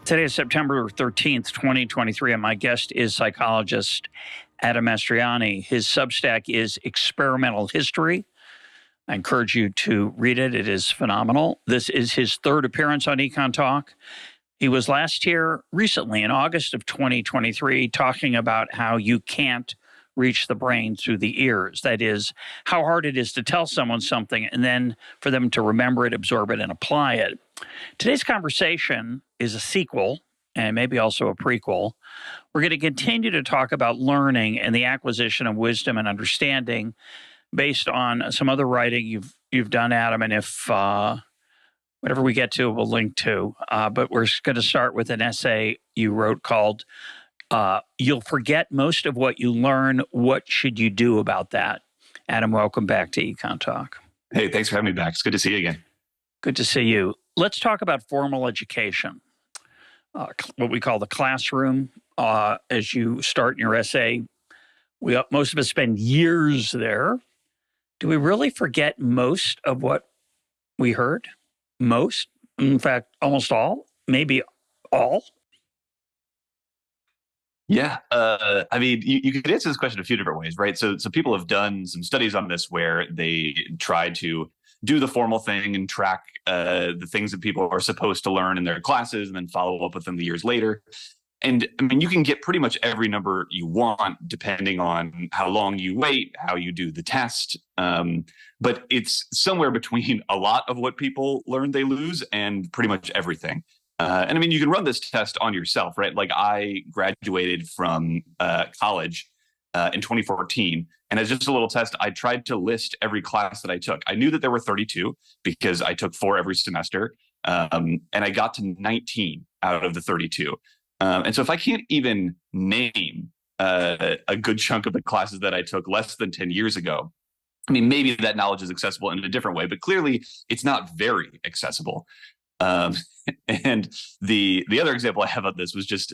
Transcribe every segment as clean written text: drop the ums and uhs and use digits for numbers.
Today is September 13th, 2023, and my guest is psychologist Adam Mastroianni. His Substack is Experimental History. I encourage you to read it. It is phenomenal. This is his third appearance on EconTalk. He was last here recently in August of 2023 talking about how you can't reach the brain through the ears. That is, how hard it is to tell someone something and then for them to remember it, absorb it, and apply it. Today's conversation is a sequel and maybe also a prequel. We're going to continue to talk about learning and the acquisition of wisdom and understanding based on some other writing you've done, Adam, and if whatever we get to, we'll link to. But we're going to start with an essay you wrote called You'll Forget Most of What You Learn. What should you do about that? Adam, welcome back to EconTalk. Hey, thanks for having me back. It's good to see you again. Good to see you. Let's talk about formal education, what we call the classroom. As you start in your essay, most of us spend years there. Do we really forget most of what we heard? Most? In fact, almost all? Maybe all? Yeah. I mean, you could answer this question a few different ways, right? So people have done some studies on this where they try to do the formal thing and track the things that people are supposed to learn in their classes and then follow up with them the years later. And I mean, you can get pretty much every number you want depending on how long you wait, how you do the test. But it's somewhere between a lot of what people learn they lose and pretty much everything. And I mean, you can run this test on yourself, right? Like I graduated from college in 2014. And as just a little test, I tried to list every class that I took. I knew that there were 32 because I took 4 every semester. And I got to 19 out of the 32. And so if I can't even name a good chunk of the classes that I took less than 10 years ago, I mean, maybe that knowledge is accessible in a different way, but clearly it's not very accessible. And the other example I have of this was just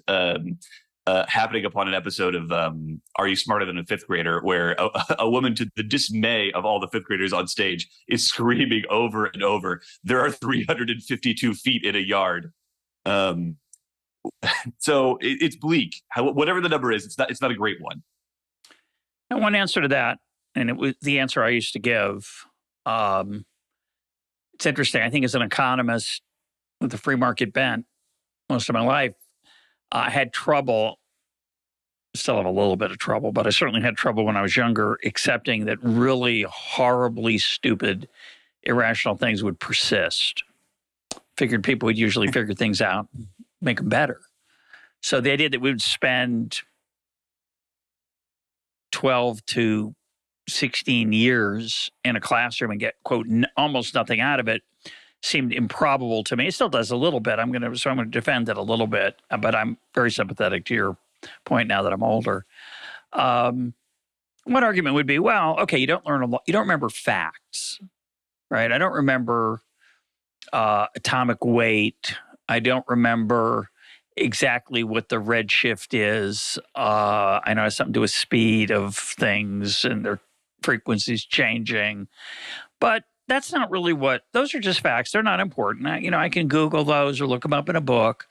happening upon an episode of Are You Smarter Than a Fifth Grader, where a woman, to the dismay of all the fifth graders on stage, is screaming over and over, "There are 352 feet in a yard." So it's bleak. Whatever the number is, it's not a great one. And one answer to that, and it was the answer I used to give. It's interesting. I think as an economist with a free market bent most of my life, I had trouble, still have a little bit of trouble, but I certainly had trouble when I was younger accepting that really horribly stupid, irrational things would persist. Figured people would usually figure things out, make them better. So the idea that we would spend 12 to 16 years in a classroom and get, quote, almost nothing out of it seemed improbable to me. It still does a little bit. I'm going to defend it a little bit, but I'm very sympathetic to your point now that I'm older. One argument would be, well, okay, you don't learn a lot. You don't remember facts, right? I don't remember atomic weight. I don't remember exactly what the redshift is. I know it has something to do with speed of things and their frequencies changing. But that's not really those are just facts. They're not important. I can Google those or look them up in a book.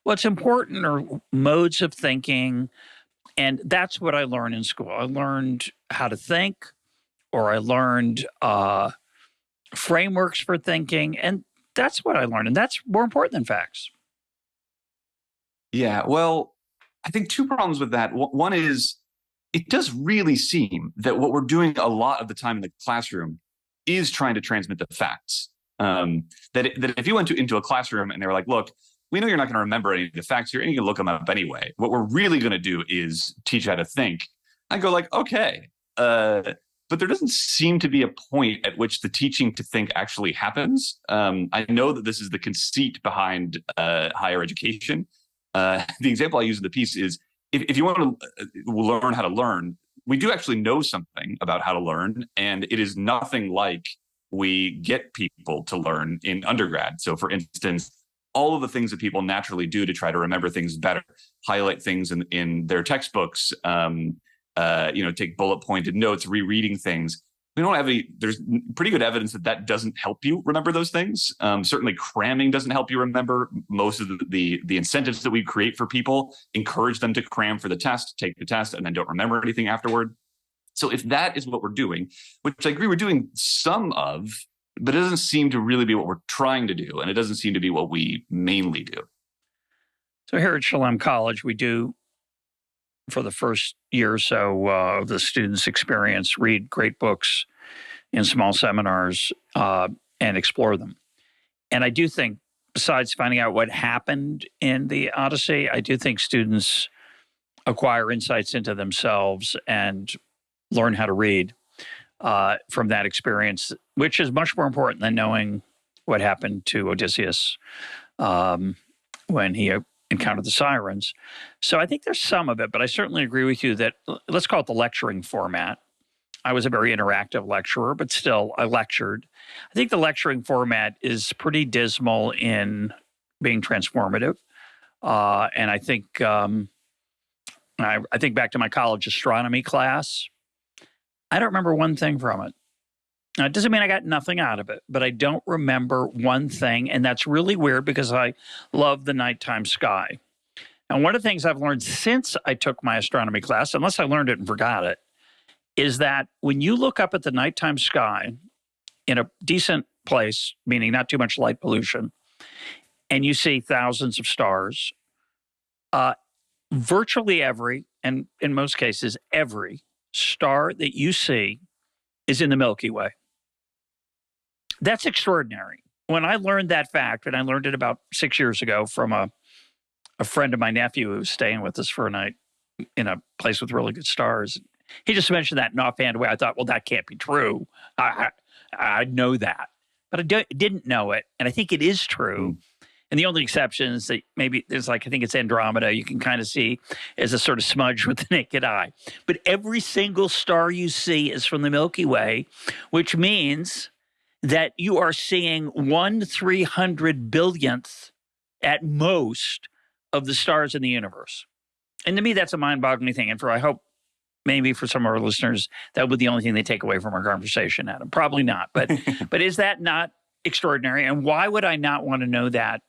What's important are modes of thinking. And that's what I learned in school. I learned how to think, or I learned frameworks for thinking. And that's what I learned. And that's more important than facts. Yeah, well, I think 2 problems with that. One is it does really seem that what we're doing a lot of the time in the classroom is trying to transmit the facts. That if you went into a classroom and they were like, look, we know you're not going to remember any of the facts here and you can look them up anyway. What we're really going to do is teach you how to think. I go like, okay. But there doesn't seem to be a point at which the teaching to think actually happens. I know that this is the conceit behind higher education. The example I use in the piece is if you want to learn how to learn, we do actually know something about how to learn, and it is nothing like we get people to learn in undergrad. So for instance, all of the things that people naturally do to try to remember things better, highlight things in their textbooks, take bullet pointed notes, rereading things. we don't have any, there's pretty good evidence that doesn't help you remember those things. Certainly cramming doesn't help you remember. Most of the incentives that we create for people encourage them to cram for the test, take the test, and then don't remember anything afterward. So if that is what we're doing, which I agree we're doing some of, but it doesn't seem to really be what we're trying to do. And it doesn't seem to be what we mainly do. So here at Shalem College, we do, for the first year or so of the students' experience, read great books in small seminars and explore them. And I do think, besides finding out what happened in the Odyssey, I do think students acquire insights into themselves and learn how to read from that experience, which is much more important than knowing what happened to Odysseus when he encountered the sirens. So I think there's some of it, but I certainly agree with you that, let's call it the lecturing format. I was a very interactive lecturer, but still I lectured. I think the lecturing format is pretty dismal in being transformative. And I think I think back to my college astronomy class. I don't remember one thing from it. Now, it doesn't mean I got nothing out of it, but I don't remember one thing. And that's really weird because I love the nighttime sky. And one of the things I've learned since I took my astronomy class, unless I learned it and forgot it, is that when you look up at the nighttime sky in a decent place, meaning not too much light pollution, and you see thousands of stars, virtually every, and in most cases, every star that you see is in the Milky Way. That's extraordinary. When I learned that fact, and I learned it about 6 years ago from a friend of my nephew who was staying with us for a night in a place with really good stars, he just mentioned that in an offhand way. I thought, well, that can't be true. I know that. But I didn't know it, and I think it is true. And the only exception is that maybe there's I think it's Andromeda, you can kind of see as a sort of smudge with the naked eye. But every single star you see is from the Milky Way, which means that you are seeing 1/300 billionth at most of the stars in the universe. And to me, that's a mind-boggling thing. And I hope maybe for some of our listeners, that would be the only thing they take away from our conversation, Adam. Probably not. But but is that not extraordinary? And why would I not want to know that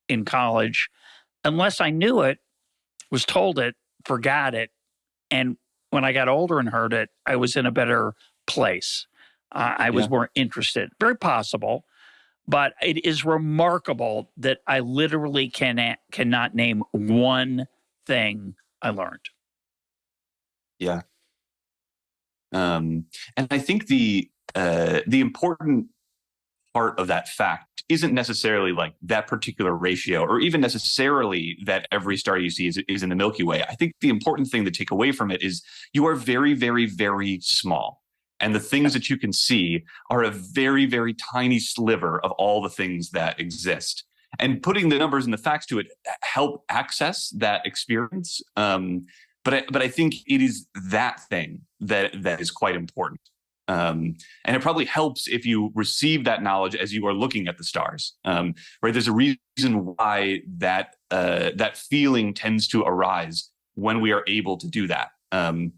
in college unless I knew it, was told it, forgot it, and when I got older and heard it, I was in a better place. I was more interested. Very possible, but it is remarkable that I literally cannot name one thing I learned. Yeah. And I think the important part of that fact isn't necessarily like that particular ratio, or even necessarily that every star you see is in the Milky Way. I think the important thing to take away from it is you are very, very, very small. And the things that you can see are a very, very tiny sliver of all the things that exist. And putting the numbers and the facts to it help access that experience. But I think it is that thing that is quite important. And it probably helps if you receive that knowledge as you are looking at the stars. Right? There's a reason why that feeling tends to arise when we are able to do that, and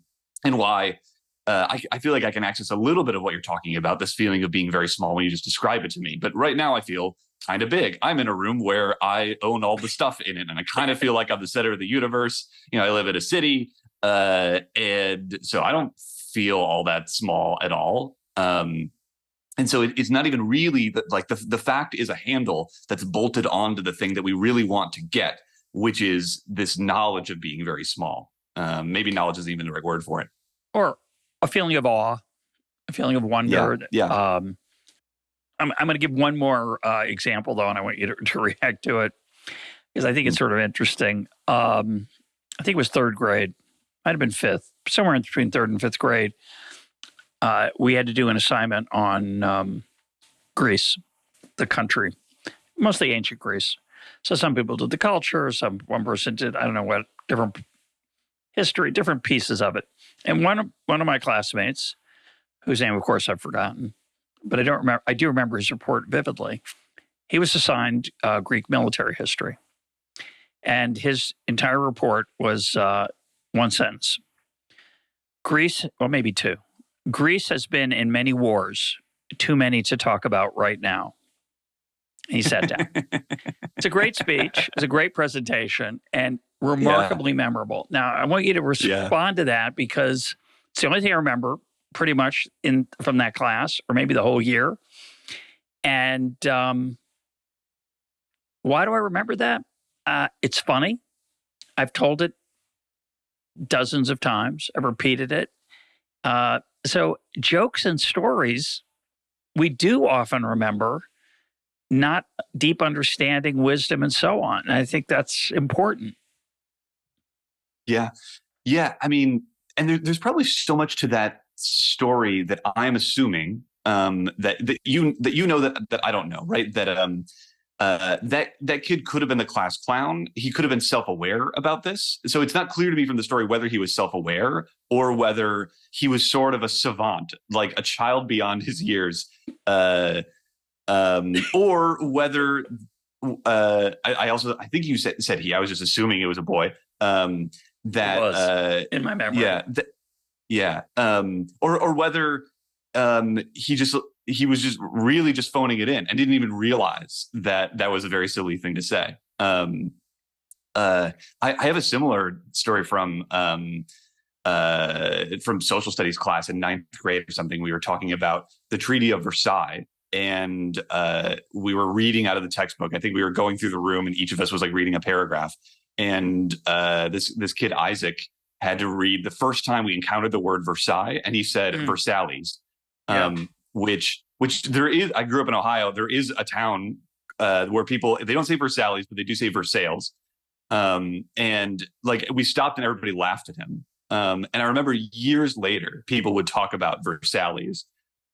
why I feel like I can access a little bit of what you're talking about, this feeling of being very small when you just describe it to me. But right now I feel kind of big. I'm in a room where I own all the stuff in it, and I kind of feel like I'm the center of the universe. You know, I live in a city, and so I don't feel all that small at all. And so it's not even really like the fact is a handle that's bolted onto the thing that we really want to get, which is this knowledge of being very small. Maybe knowledge isn't even the right word for it. Or a feeling of awe, a feeling of wonder. Yeah. I'm going to give one more example, though, and I want you to react to it because I think it's sort of interesting. I think it was third grade. Might have been fifth, somewhere in between third and fifth grade. We had to do an assignment on Greece, the country, mostly ancient Greece. So some people did the culture, one person did, I don't know what, different history, different pieces of it. And one of my classmates, whose name, of course, I've forgotten, but I don't remember. I do remember his report vividly. He was assigned Greek military history, and his entire report was one sentence. Greece, well, maybe two. Greece has been in many wars, too many to talk about right now. He sat down. It's a great speech. It's a great presentation and remarkably memorable. Now, I want you to respond to that because it's the only thing I remember pretty much from that class, or maybe the whole year. And why do I remember that? It's funny. I've told it dozens of times. I've repeated it. So jokes and stories, we do often remember, not deep understanding, wisdom, and so on. And I think that's important. Yeah. I mean, and there's probably so much to that story that I'm assuming that you know that I don't know, right? That kid could have been the class clown. He could have been self-aware about this. So it's not clear to me from the story whether he was self-aware or whether he was sort of a savant, like a child beyond his years, or whether I think you said he. I was just assuming it was a boy. That it was, in my memory. Or whether he was just really just phoning it in and didn't even realize that was a very silly thing to say. I have a similar story from social studies class in 9th grade or something. We were talking about the Treaty of Versailles, and we were reading out of the textbook. I think we were going through the room, and each of us was like reading a paragraph. And this kid Isaac had to read the first time we encountered the word Versailles, and he said Versailles, which there is. I grew up in Ohio. There is a town where people, they don't say Versailles, but they do say Versailles. And like we stopped and everybody laughed at him. And I remember years later, people would talk about Versailles.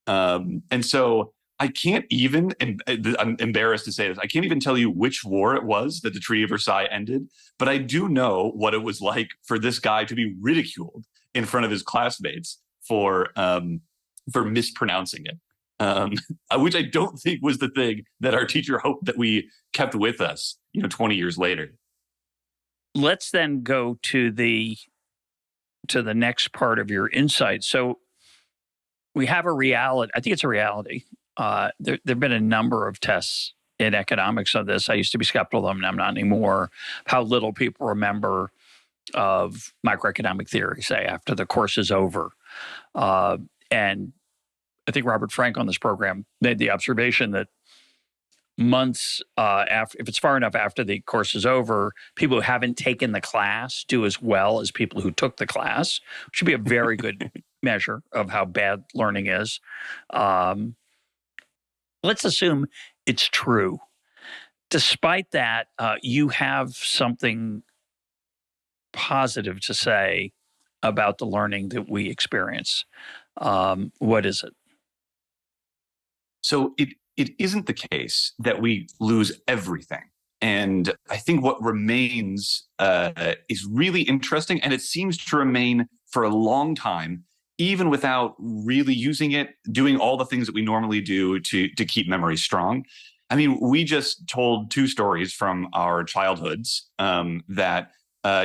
And so I can't even, and I'm embarrassed to say this, I can't even tell you which war it was that the Treaty of Versailles ended, but I do know what it was like for this guy to be ridiculed in front of his classmates for mispronouncing it, which I don't think was the thing that our teacher hoped that we kept with us, 20 years later. Let's then go to the next part of your insight. So we have a reality. I think it's a reality. There have been a number of tests in economics of this. I used to be skeptical of them, and I'm not anymore. How little people remember of microeconomic theory, say, after the course is over. And I think Robert Frank on this program made the observation that months after, if it's far enough after the course is over, people who haven't taken the class do as well as people who took the class, which should be a very good measure of how bad learning is. Let's assume it's true. Despite that, you have something positive to say about the learning that we experience. What is it? So it isn't the case that we lose everything. And I think what remains is really interesting, and it seems to remain for a long time, even without really using it, doing all the things that we normally do to keep memories strong. I mean, we just told 2 stories from our childhoods that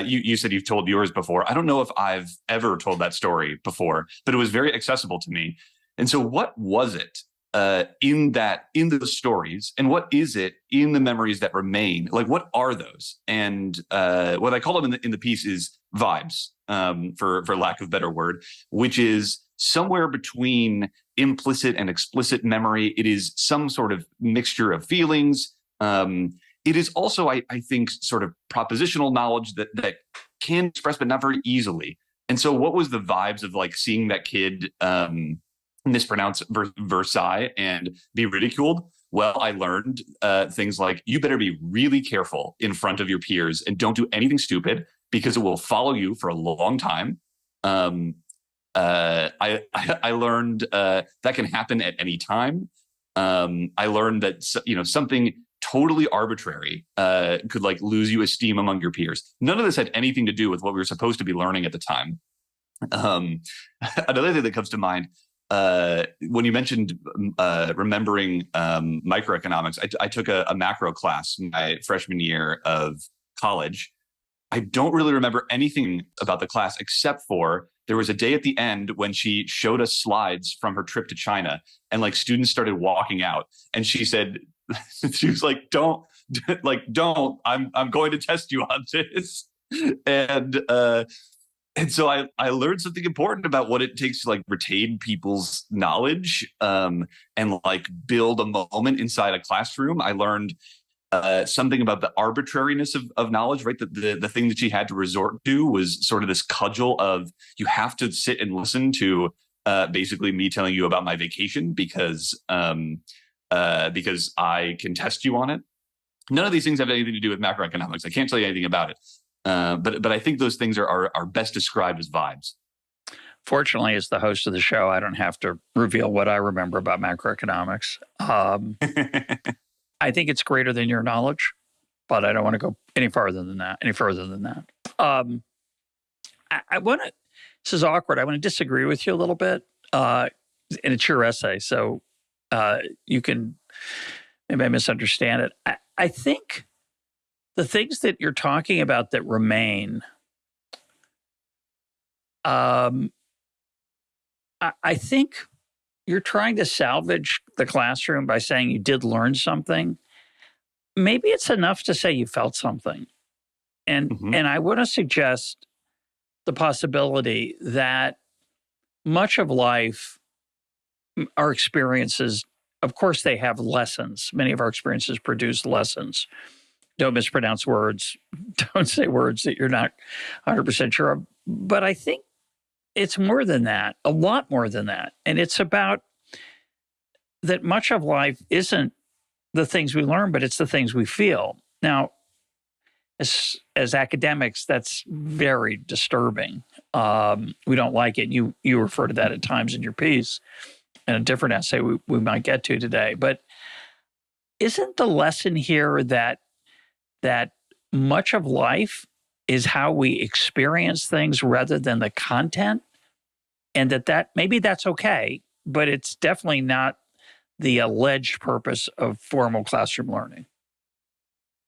you said you've told yours before. I don't know if I've ever told that story before, but it was very accessible to me. And so what was it in those stories, and what is it in the memories that remain? Like, what are those? And what I call them in the piece is vibes, for lack of a better word, which is somewhere between implicit and explicit memory. It is some sort of mixture of feelings. It is also, I think, sort of propositional knowledge that can express, but not very easily. And so what was the vibes of like seeing that kid mispronounce Versailles and be ridiculed? Well, I learned things like, you better be really careful in front of your peers and don't do anything stupid because it will follow you for a long time. I learned that can happen at any time. I learned that something totally arbitrary could like lose you esteem among your peers. None of this had anything to do with what we were supposed to be learning at the time. Another thing that comes to mind, when you mentioned remembering microeconomics, I took a macro class my freshman year of college. I don't really remember anything about the class except for there was a day at the end when she showed us slides from her trip to China, and like students started walking out, and she said, she was like, don't, I'm going to test you on this. And so I learned something important about what it takes to like retain people's knowledge, and like build a moment inside a classroom. I learned something about the arbitrariness of knowledge, right? The thing that she had to resort to was sort of this cudgel of, you have to sit and listen to basically me telling you about my vacation because I can test you on it. None of these things have anything to do with macroeconomics. I can't tell you anything about it. But I think those things are best described as vibes. Fortunately, as the host of the show, I don't have to reveal what I remember about macroeconomics. I think it's greater than your knowledge, but I don't want to go any further than that. I want to, this is awkward. I want to disagree with you a little bit. And it's your essay, so you can, maybe I misunderstand it. I think the things that you're talking about that remain, I think you're trying to salvage the classroom by saying you did learn something. Maybe it's enough to say you felt something. And I want to suggest the possibility that much of life, our experiences, of course, they have lessons. Many of our experiences produce lessons. Don't mispronounce words. Don't say words that you're not 100% sure of. But I think it's more than that, a lot more than that. And it's about that much of life isn't the things we learn, but it's the things we feel. Now, as academics, that's very disturbing. We don't like it. You refer to that at times in your piece, in a different essay we might get to today. But isn't the lesson here that much of life is how we experience things rather than the content, and that maybe that's okay, but it's definitely not the alleged purpose of formal classroom learning?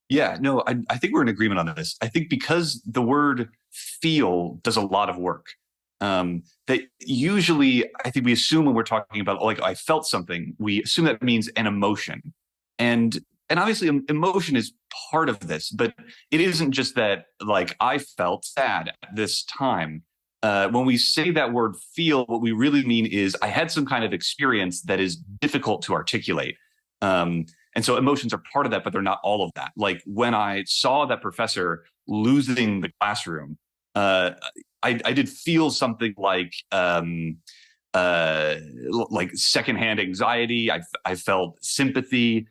Yeah, no, I think we're in agreement on this. I think because the word feel does a lot of work, that usually I think we assume when we're talking about, like, I felt something, we assume that means an emotion. And obviously emotion is part of this, but it isn't just that, like, I felt sad at this time. When we say that word feel, what we really mean is I had some kind of experience that is difficult to articulate. And so emotions are part of that, but they're not all of that. Like when I saw that professor losing the classroom, I did feel something like secondhand anxiety. I felt sympathy.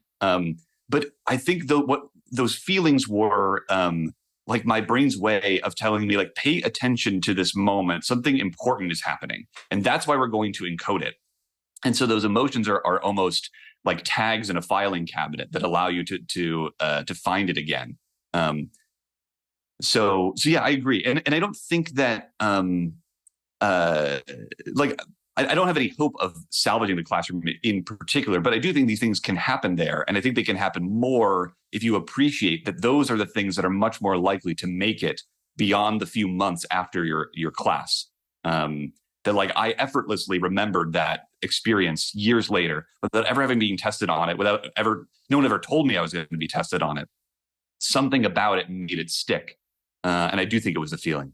But I think what those feelings were, like my brain's way of telling me, like, pay attention to this moment. Something important is happening. And that's why we're going to encode it. And so those emotions are almost like tags in a filing cabinet that allow you to find it again. So yeah, I agree. And I don't think that, I don't have any hope of salvaging the classroom in particular, but I do think these things can happen there. And I think they can happen more if you appreciate that those are the things that are much more likely to make it beyond the few months after your class. That, like, I effortlessly remembered that experience years later without ever having been tested on it, no one ever told me I was going to be tested on it. Something about it made it stick. And I do think it was the feeling.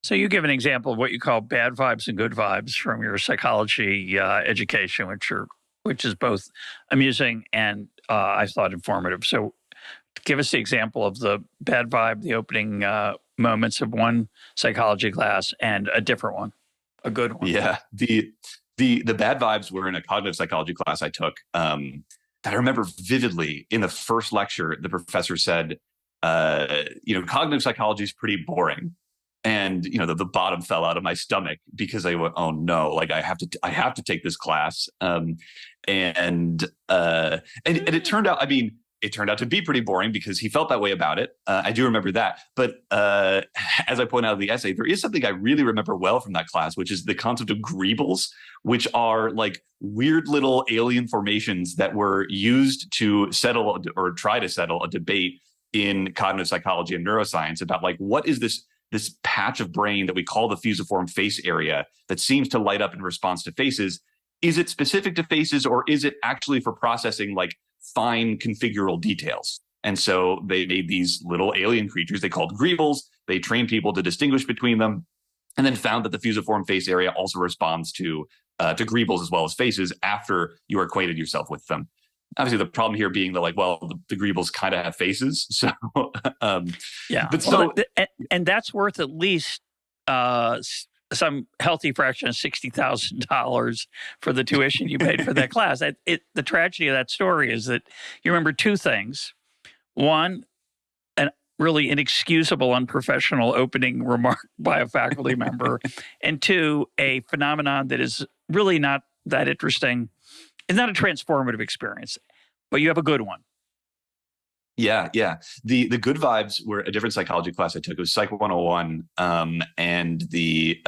So you give an example of what you call bad vibes and good vibes from your psychology education, which is both amusing and I thought informative. So give us the example of the bad vibe, the opening moments of one psychology class, and a different one, a good one. Yeah, the bad vibes were in a cognitive psychology class I took. That I remember vividly. In the first lecture, the professor said, cognitive psychology is pretty boring. And, the bottom fell out of my stomach because I went, oh no, like I have to take this class. And it turned out, it turned out to be pretty boring because he felt that way about it. I do remember that. But as I point out in the essay, there is something I really remember well from that class, which is the concept of greebles, which are like weird little alien formations that were used to settle or try to settle a debate in cognitive psychology and neuroscience about, like, what is this this patch of brain that we call the fusiform face area that seems to light up in response to faces. Is it specific to faces, or is it actually for processing like fine configural details? And so they made these little alien creatures they called greebles. They trained people to distinguish between them, and then found that the fusiform face area also responds to greebles as well as faces after you acquainted yourself with them. Obviously, the problem here being that, like, well, the greebles kind of have faces, so yeah. But well, and that's worth at least some healthy fraction of $60,000 for the tuition you paid for that class. The tragedy of that story is that you remember two things: one, an really inexcusable, unprofessional opening remark by a faculty member, and two, a phenomenon that is really not that interesting. It's not a transformative experience, but you have a good one. Yeah. The good vibes were a different psychology class I took. It was Psych 101, and the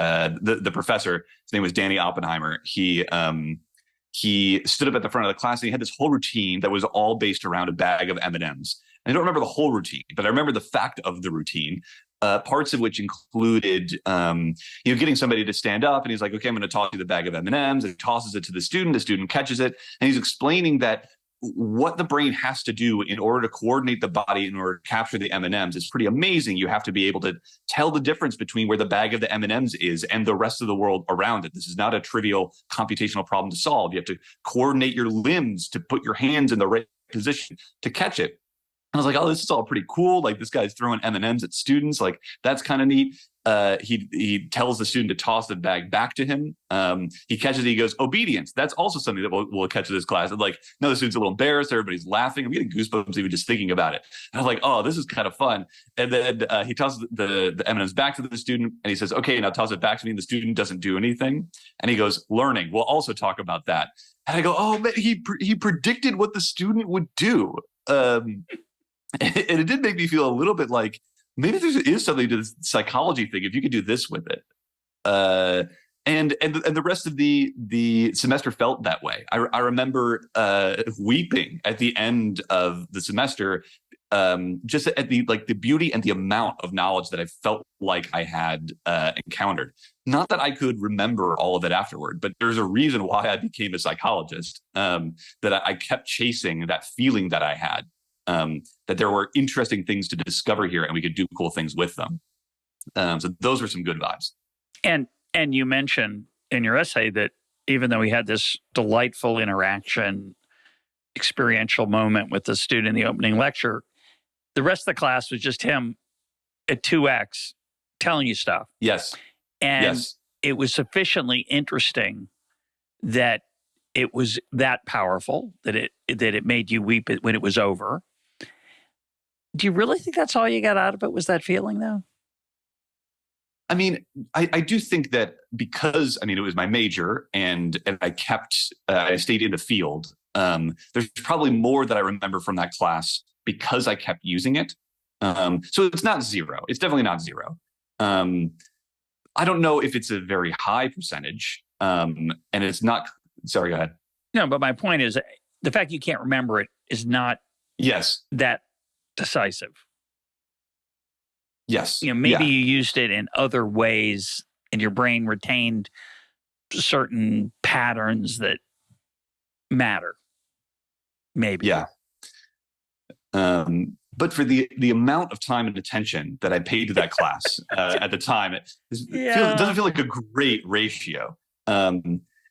professor, his name was Danny Oppenheimer. He stood up at the front of the class and he had this whole routine that was all based around a bag of M&Ms. I don't remember the whole routine, but I remember the fact of the routine. Parts of which included, getting somebody to stand up, and he's like, "Okay, I'm going to toss you the bag of M&Ms." And he tosses it to the student. The student catches it, and he's explaining that what the brain has to do in order to coordinate the body in order to capture the M&Ms is pretty amazing. You have to be able to tell the difference between where the bag of the M&Ms is and the rest of the world around it. This is not a trivial computational problem to solve. You have to coordinate your limbs to put your hands in the right position to catch it. I was like, oh, this is all pretty cool. Like, this guy's throwing M&Ms at students. Like, that's kind of neat. He tells the student to toss the bag back to him. He catches it. He goes, obedience. That's also something that we'll catch in this class. And like, no, the student's a little embarrassed. Everybody's laughing. I'm getting goosebumps even just thinking about it. And I was like, oh, this is kind of fun. And then he tosses the M&Ms back to the student, and he says, okay, now toss it back to me. And the student doesn't do anything. And he goes, learning. We'll also talk about that. And I go, oh, man, he predicted what the student would do. And it did make me feel a little bit like maybe there is something to this psychology thing if you could do this with it. And the rest of the semester felt that way. I remember weeping at the end of the semester, just at the beauty and the amount of knowledge that I felt like I had encountered. Not that I could remember all of it afterward, but there's a reason why I became a psychologist. That I kept chasing that feeling that I had. That there were interesting things to discover here, and we could do cool things with them. So those were some good vibes. And you mentioned in your essay that even though we had this delightful interaction, experiential moment with the student in the opening lecture, the rest of the class was just him at 2x telling you stuff. Yes. And it was sufficiently interesting that it was that powerful, that it made you weep when it was over. Do you really think that's all you got out of it, was that feeling, though? I mean, I do think that because, it was my major and I stayed in the field. There's probably more that I remember from that class because I kept using it. So it's not zero. It's definitely not zero. I don't know if it's a very high percentage. And it's not, sorry, go ahead. No, but my point is the fact you can't remember it is not that decisive. Yes. Maybe you used it in other ways and your brain retained certain patterns that matter. Maybe. Yeah. But for the amount of time and attention that I paid to that class at the time, it doesn't feel like a great ratio.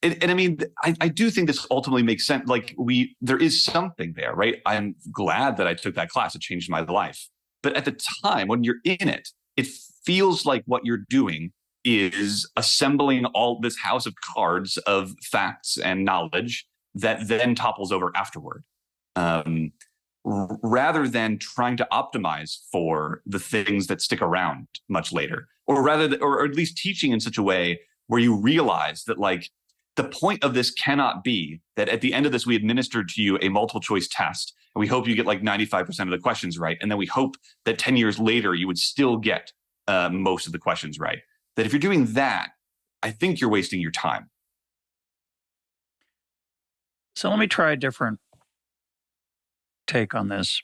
And I mean, I do think this ultimately makes sense. Like there is something there, right? I'm glad that I took that class. It changed my life. But at the time when you're in it, it feels like what you're doing is assembling all this house of cards of facts and knowledge that then topples over afterward. Rather than trying to optimize for the things that stick around much later, or at least teaching in such a way where you realize that like, the point of this cannot be that at the end of this, we administered to you a multiple choice test, and we hope you get like 95% of the questions right. And then we hope that 10 years later, you would still get most of the questions right. That if you're doing that, I think you're wasting your time. So let me try a different take on this.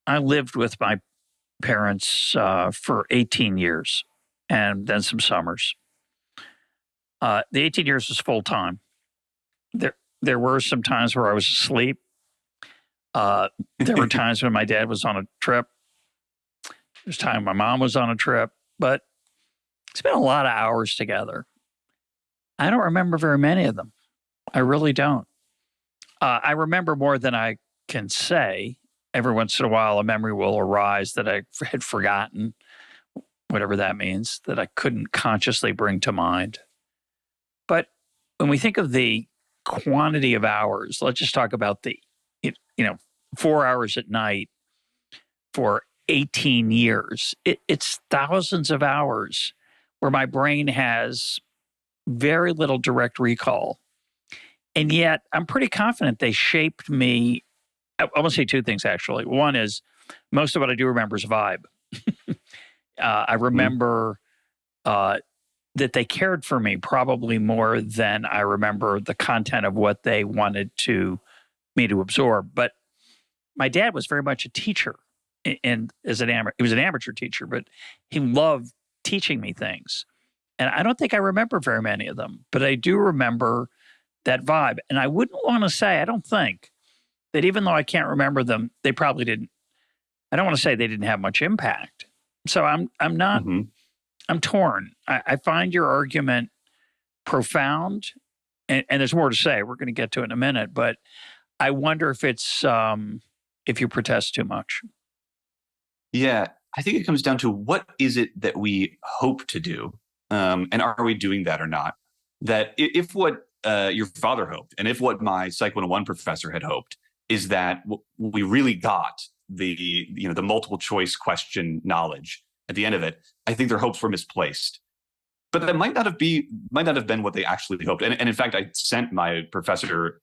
I lived with my parents for 18 years and then some summers. The 18 years was full time. There were some times where I was asleep. There were times when my dad was on a trip. There's time my mom was on a trip, but it's been a lot of hours together. I don't remember very many of them. I really don't. I remember more than I can say. Every once in a while, a memory will arise that I had forgotten, whatever that means, that I couldn't consciously bring to mind. But when we think of the quantity of hours, let's just talk about 4 hours at night for 18 years. It's thousands of hours where my brain has very little direct recall. And yet I'm pretty confident they shaped me. I want to say two things, actually. One is most of what I do remember is vibe. I remember that they cared for me probably more than I remember the content of what they wanted me to absorb. But my dad was very much a teacher, and he was an amateur teacher, but he loved teaching me things. And I don't think I remember very many of them, but I do remember that vibe. And I wouldn't want to say, I don't think that even though I can't remember them, they probably didn't. I don't want to say they didn't have much impact. So I'm not. Mm-hmm. I'm torn. I find your argument profound, and there's more to say. We're going to get to it in a minute, but I wonder if it's if you protest too much. Yeah, I think it comes down to what is it that we hope to do, and are we doing that or not? That if what your father hoped, and if what my Psych 101 professor had hoped, is that we really got the multiple choice question knowledge at the end of it, I think their hopes were misplaced. But that might not have been what they actually hoped. And in fact, I sent my professor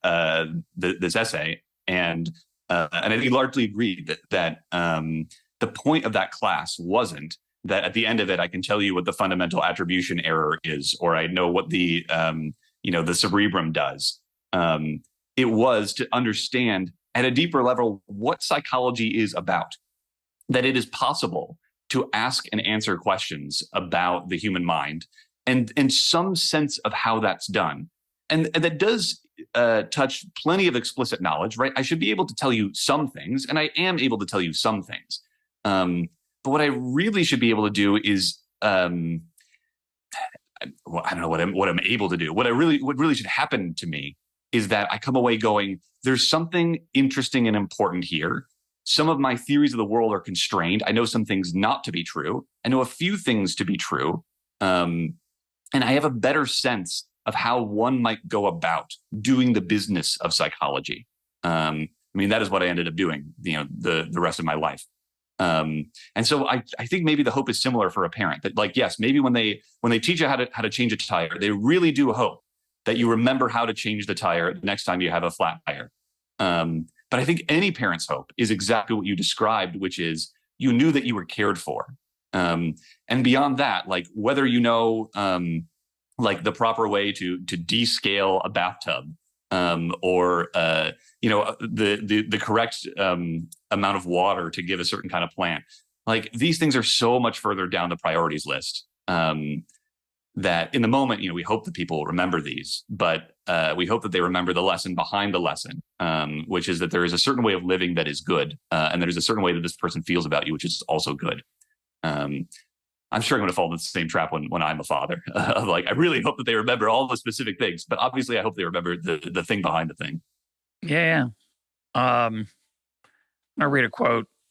this essay, and I think he largely agreed that the point of that class wasn't that at the end of it I can tell you what the fundamental attribution error is, or I know what the the cerebrum does. It was to understand at a deeper level what psychology is about. That it is possible to ask and answer questions about the human mind, and some sense of how that's done. And that does touch plenty of explicit knowledge, right? I should be able to tell you some things, and I am able to tell you some things. But what I really should be able to do is, I don't know what I'm able to do. What really should happen to me is that I come away going, there's something interesting and important here. Some of my theories of the world are constrained. I know some things not to be true. I know a few things to be true. And I have a better sense of how one might go about doing the business of psychology. That is what I ended up doing, the rest of my life. And so I think maybe the hope is similar for a parent, that yes, maybe when they teach you how to change a tire, they really do hope that you remember how to change the tire the next time you have a flat tire. But I think any parent's hope is exactly what you described, which is you knew that you were cared for. And beyond that, whether the proper way to descale a bathtub, or the correct amount of water to give a certain kind of plant. These things are so much further down the priorities list, that in the moment, we hope that people remember these, but we hope that they remember the lesson behind the lesson, which is that there is a certain way of living that is good, and there's a certain way that this person feels about you, which is also good. I'm sure I'm going to fall into the same trap when I'm a father. I really hope that they remember all the specific things, but obviously I hope they remember the thing behind the thing. Yeah. I'll read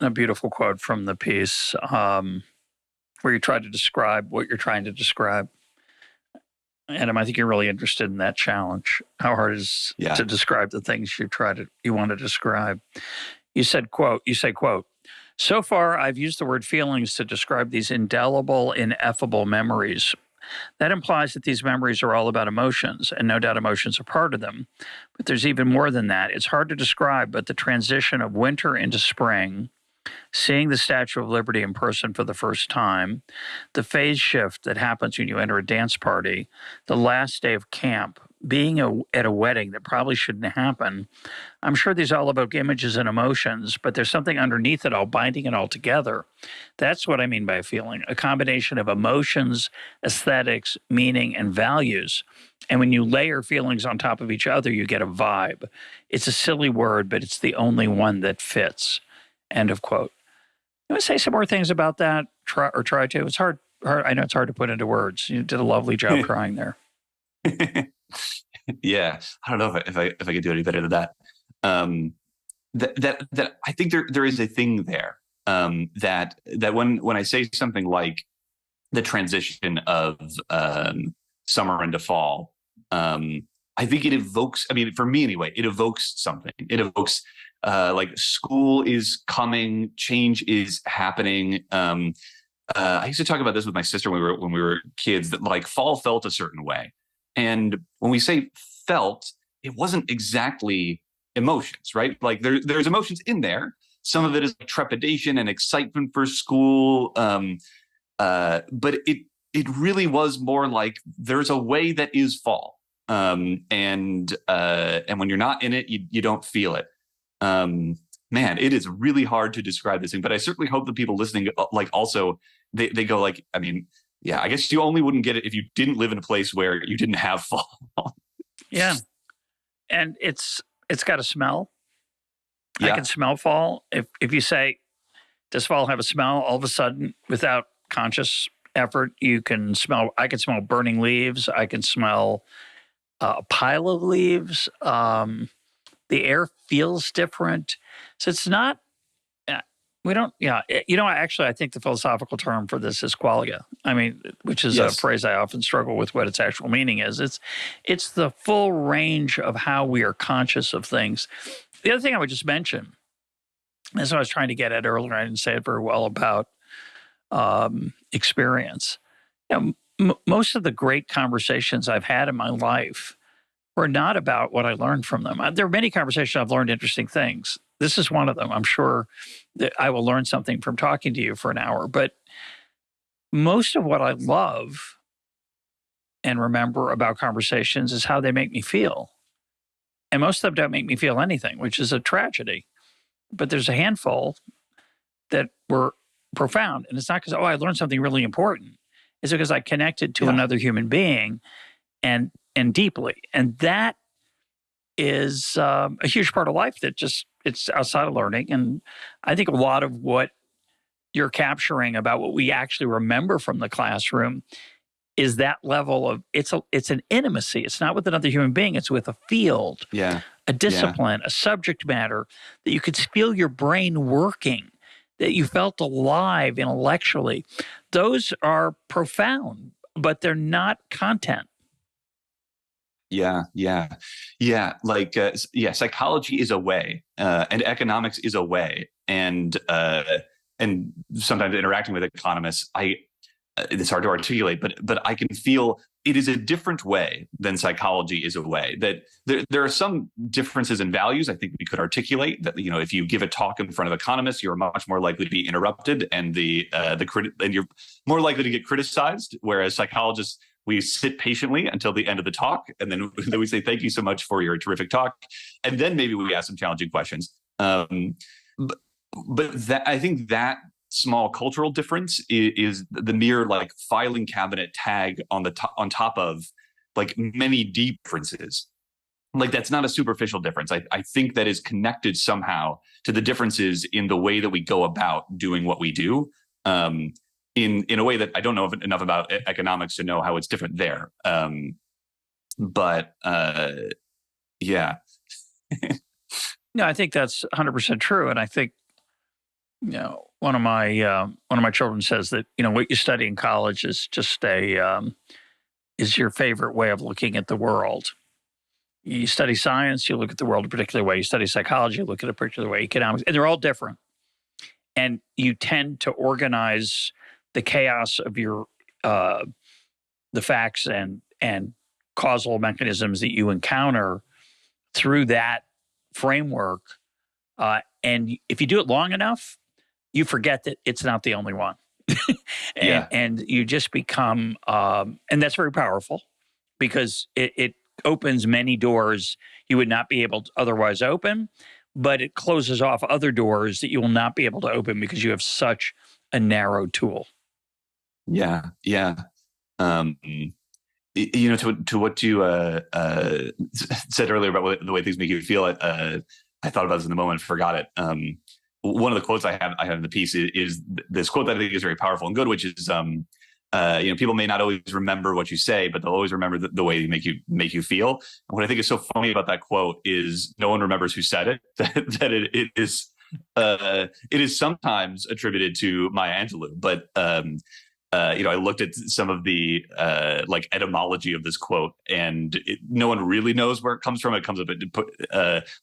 a beautiful quote from the piece, where you try to describe what you're trying to describe. Adam, I think you're really interested in that challenge. How hard it is to describe the things you want to describe. You say, quote, "So far, I've used the word feelings to describe these indelible, ineffable memories. That implies that these memories are all about emotions, and no doubt emotions are part of them. But there's even more than that. It's hard to describe, but the transition of winter into spring, seeing the Statue of Liberty in person for the first time, the phase shift that happens when you enter a dance party, the last day of camp, being at a wedding that probably shouldn't happen. I'm sure these all evoke images and emotions, but there's something underneath it all, binding it all together. That's what I mean by feeling, a combination of emotions, aesthetics, meaning, and values. And when you layer feelings on top of each other, you get a vibe. It's a silly word, but it's the only one that fits. End of quote. You want to say some more things about that? Try to. It's hard. I know it's hard to put into words. You did a lovely job trying there. Yeah, I don't know if I could do any better than that. That I think there is a thing there, that when I say something like the transition of summer into fall, I think it evokes. I mean, for me anyway, it evokes something. It evokes like school is coming, change is happening. I used to talk about this with my sister when we were kids, that like fall felt a certain way. And when we say felt, it wasn't exactly emotions, right? Like there's emotions in there. Some of it is trepidation and excitement for school. But it really was more like there's a way that is fall. And when you're not in it, you don't feel it. Man, it is really hard to describe this thing, but I certainly hope the people listening, like also they go like, I mean, yeah, I guess you only wouldn't get it if you didn't live in a place where you didn't have fall. Yeah. And it's got a smell. Yeah. I can smell fall. If you say, does fall have a smell? All of a sudden, without conscious effort, I can smell burning leaves. I can smell a pile of leaves. The air feels different. So it's not, actually, I think the philosophical term for this is qualia. I mean, which is a phrase I often struggle with what its actual meaning is. It's the full range of how we are conscious of things. The other thing I would just mention, as I was trying to get at earlier, I didn't say it very well, about experience. Most of the great conversations I've had in my life were not about what I learned from them. There are many conversations I've learned interesting things. This is one of them. I'm sure that I will learn something from talking to you for an hour. But most of what I love and remember about conversations is how they make me feel. And most of them don't make me feel anything, which is a tragedy. But there's a handful that were profound. And it's not because, I learned something really important. It's because I connected to another human being and deeply. And that is a huge part of life that it's outside of learning. And I think a lot of what you're capturing about what we actually remember from the classroom is that level of, it's an intimacy. It's not with another human being. It's with a field, a discipline, a subject matter that you could feel your brain working, that you felt alive intellectually. Those are profound, but they're not content. Yeah. Like, psychology is a way, and economics is a way, and sometimes interacting with economists, it's hard to articulate, but I can feel it is a different way than psychology is a way. That there are some differences in values I think we could articulate. That if you give a talk in front of economists, you're much more likely to be interrupted, and and you're more likely to get criticized. Whereas psychologists, we sit patiently until the end of the talk, and then we say, thank you so much for your terrific talk. And then maybe we ask some challenging questions. But that, I think that small cultural difference is the mere like filing cabinet tag on top of like many deep differences. Like that's not a superficial difference. I think that is connected somehow to the differences in the way that we go about doing what we do. In a way that I don't know enough about economics to know how it's different there. Yeah. No, I think that's 100% true. And I think, one of my children says that, what you study in college is just is your favorite way of looking at the world. You study science, you look at the world a particular way. You study psychology, you look at it a particular way. Economics, and they're all different. And you tend to organize the chaos of your the facts and causal mechanisms that you encounter through that framework. And if you do it long enough, you forget that it's not the only one. And you just become, and that's very powerful because it opens many doors you would not be able to otherwise open, but it closes off other doors that you will not be able to open because you have such a narrow tool. Yeah, yeah. To what you said earlier about the way things make you feel, I thought about this in the moment, forgot it. One of the quotes I have in the piece is this quote that I think is very powerful and good, which is, people may not always remember what you say, but they'll always remember the way you make you feel. And what I think is so funny about that quote is no one remembers who said it. That it is sometimes attributed to Maya Angelou, but I looked at some of the etymology of this quote, and no one really knows where it comes from. It comes up, but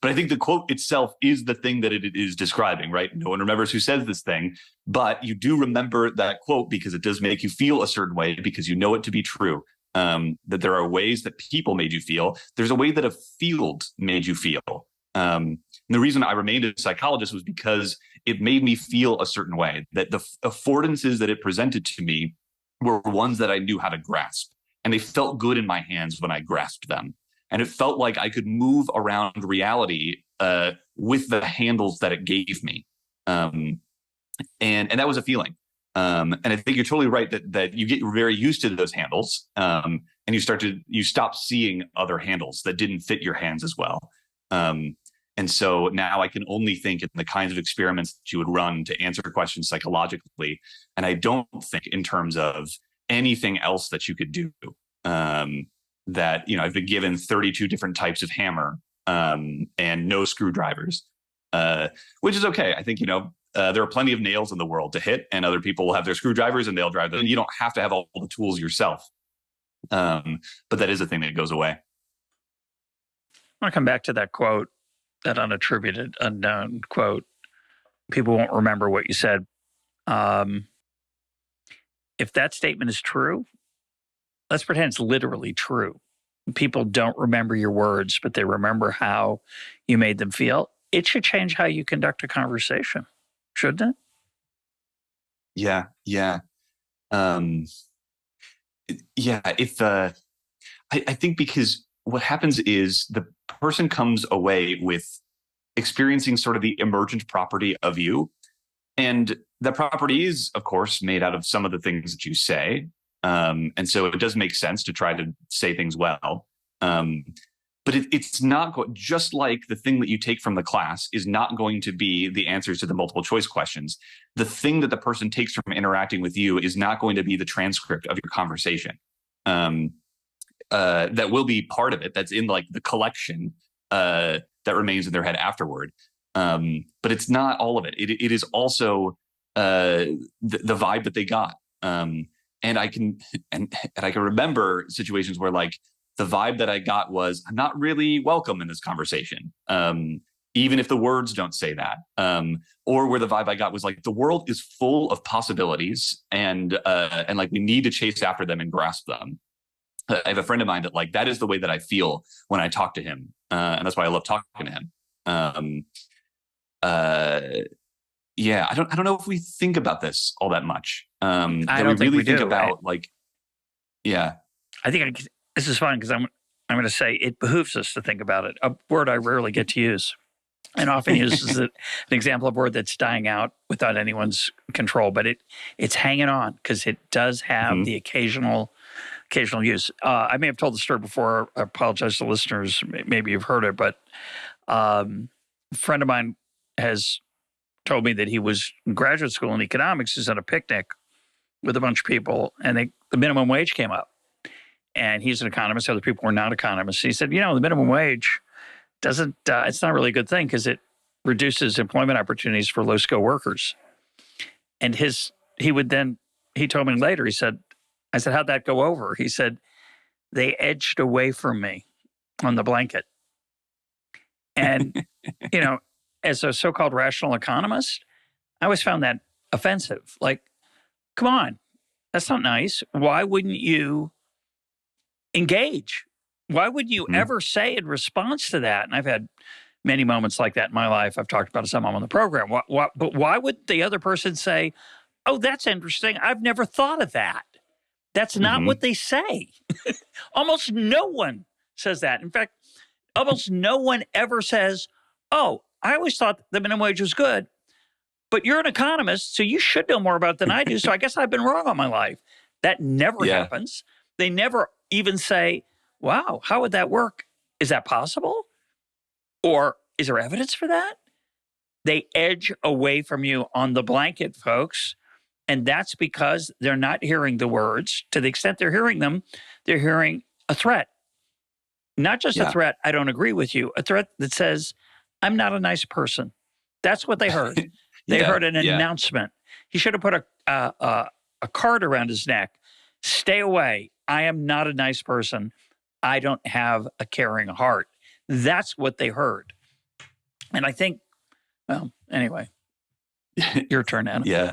I think the quote itself is the thing that it is describing, right? No one remembers who says this thing, but you do remember that quote because it does make you feel a certain way because you know it to be true. That there are ways that people made you feel. There's a way that a field made you feel. And the reason I remained a psychologist was because it made me feel a certain way, that the affordances that it presented to me were ones that I knew how to grasp. And they felt good in my hands when I grasped them. And it felt like I could move around reality with the handles that it gave me. And that was a feeling. And I think you're totally right that you get very used to those handles, and you stop seeing other handles that didn't fit your hands as well. And so now I can only think in the kinds of experiments that you would run to answer questions psychologically. And I don't think in terms of anything else that you could do. That, I've been given 32 different types of hammer and no screwdrivers, which is okay. I think, there are plenty of nails in the world to hit, and other people will have their screwdrivers and they'll drive them. You don't have to have all the tools yourself. But that is a thing that goes away. I want to come back to that quote, that unattributed, unknown quote. People won't remember what you said. If that statement is true, let's pretend it's literally true. People don't remember your words, but they remember how you made them feel. It should change how you conduct a conversation, shouldn't it? Yeah. I think because what happens is the person comes away with experiencing sort of the emergent property of you. And that property is, of course, made out of some of the things that you say. And so it does make sense to try to say things well. But it's not just like the thing that you take from the class is not going to be the answers to the multiple choice questions. The thing that the person takes from interacting with you is not going to be the transcript of your conversation. That will be part of it. That's in like the collection that remains in their head afterward. But it's not all of it. It is also the vibe that they got. And I can remember situations where like the vibe that I got was I'm not really welcome in this conversation. Even if the words don't say that, or where the vibe I got was like the world is full of possibilities, and like we need to chase after them and grasp them. I have a friend of mine that is the way that I feel when I talk to him, and that's why I love talking to him. I don't know if we think about this all that much. I don't think we think do. about I think this is fun because I'm going to say it behooves us to think about it. A word I rarely get to use, and often used as an example of a word that's dying out without anyone's control, but it's hanging on because it does have the occasional use. I may have told the story before. I apologize to listeners. Maybe you've heard it, but a friend of mine has told me that he was in graduate school in economics. He's at a picnic with a bunch of people, and the minimum wage came up. And he's an economist. Other people were not economists. He said, the minimum wage doesn't, it's not really a good thing because it reduces employment opportunities for low-skilled workers. And he told me later, I said, how'd that go over? He said, they edged away from me on the blanket. And, as a so-called rational economist, I always found that offensive. Like, come on, that's not nice. Why wouldn't you engage? Why would you ever say in response to that? And I've had many moments like that in my life. I've talked about it some on the program. But why would the other person say, oh, that's interesting. I've never thought of that. That's not what they say. Almost no one says that. In fact, almost no one ever says, oh, I always thought the minimum wage was good, but you're an economist, so you should know more about it than I do. So I guess I've been wrong all my life. That never Yeah. happens. They never even say, wow, how would that work? Is that possible? Or is there evidence for that? They edge away from you on the blanket, folks. And that's because they're not hearing the words. To the extent they're hearing them, they're hearing a threat. Not just a threat, I don't agree with you, a threat that says, I'm not a nice person. That's what they heard. They heard an announcement. He should have put a card around his neck. Stay away. I am not a nice person. I don't have a caring heart. That's what they heard. And I think, well, anyway, your turn, Adam. Yeah.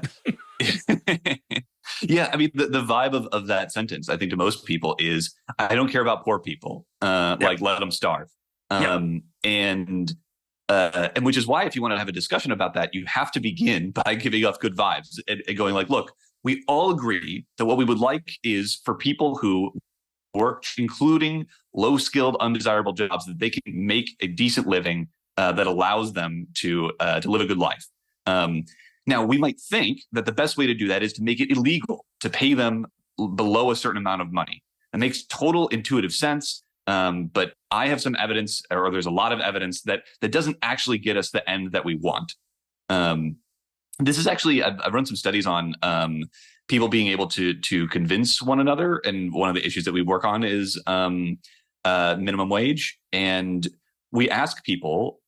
Yeah. I mean, the vibe of that sentence, I think to most people is, I don't care about poor people. Like, let them starve. And which is why, if you want to have a discussion about that, you have to begin by giving off good vibes and going like, look, we all agree that what we would like is for people who work, including low-skilled, undesirable jobs, that they can make a decent living that allows them to live a good life. Now, we might think that the best way to do that is to make it illegal to pay them below a certain amount of money. It makes total intuitive sense. But I have some evidence, or there's a lot of evidence that doesn't actually get us the end that we want. This is actually, I've run some studies on people being able to convince one another. And one of the issues that we work on is minimum wage. And we ask people,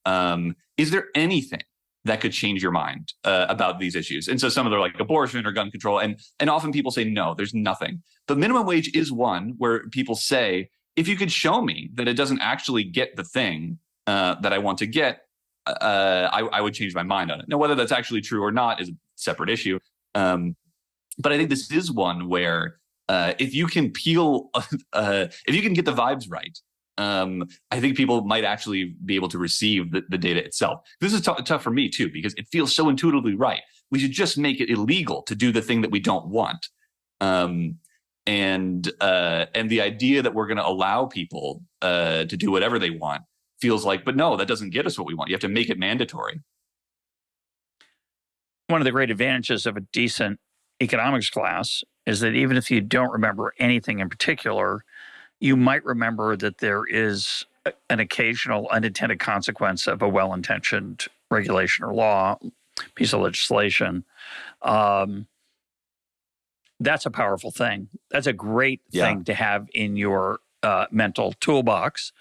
is there anything that could change your mind about these issues? And so some of them are like abortion or gun control. And often people say, no, there's nothing. But minimum wage is one where people say, if you could show me that it doesn't actually get the thing that I want to get, I would change my mind on it. Now, whether that's actually true or not is a separate issue. But I think this is one where if you can if you can get the vibes right, I think people might actually be able to receive the data itself. This is tough for me too, because it feels so intuitively right. We should just make it illegal to do the thing that we don't want. And the idea that we're going to allow people to do whatever they want feels like, but no, that doesn't get us what we want. You have to make it mandatory. One of the great advantages of a decent economics class is that even if you don't remember anything in particular, you might remember that there is an occasional unintended consequence of a well-intentioned regulation or law, piece of legislation. That's a powerful thing. That's a great thing to have in your mental toolbox.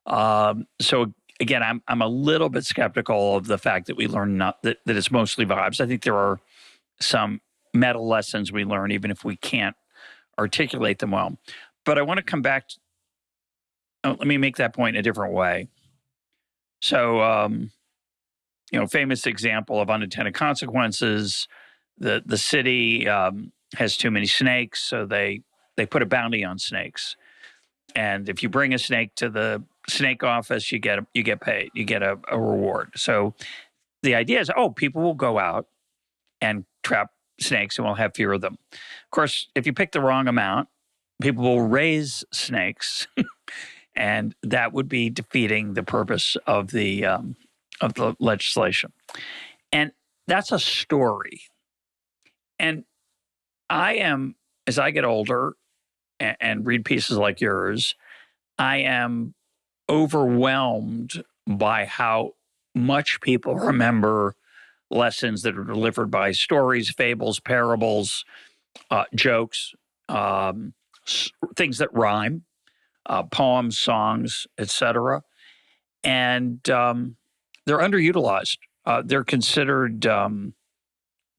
So again, I'm a little bit skeptical of the fact that we learn that it's mostly vibes. I think there are some meta lessons we learn, even if we can't articulate them well. But I want to come back to, let me make that point in a different way. So, famous example of unintended consequences, the city has too many snakes, so they put a bounty on snakes. And if you bring a snake to the snake office, you get paid, you get a reward. So the idea is, people will go out and trap snakes and we'll have fewer of them. Of course, if you pick the wrong amount, people will raise snakes, and that would be defeating the purpose of the legislation. And that's a story. And I am, as I get older and read pieces like yours, I am overwhelmed by how much people remember lessons that are delivered by stories, fables, parables, jokes, things that rhyme, poems, songs, etc. And they're underutilized. They're considered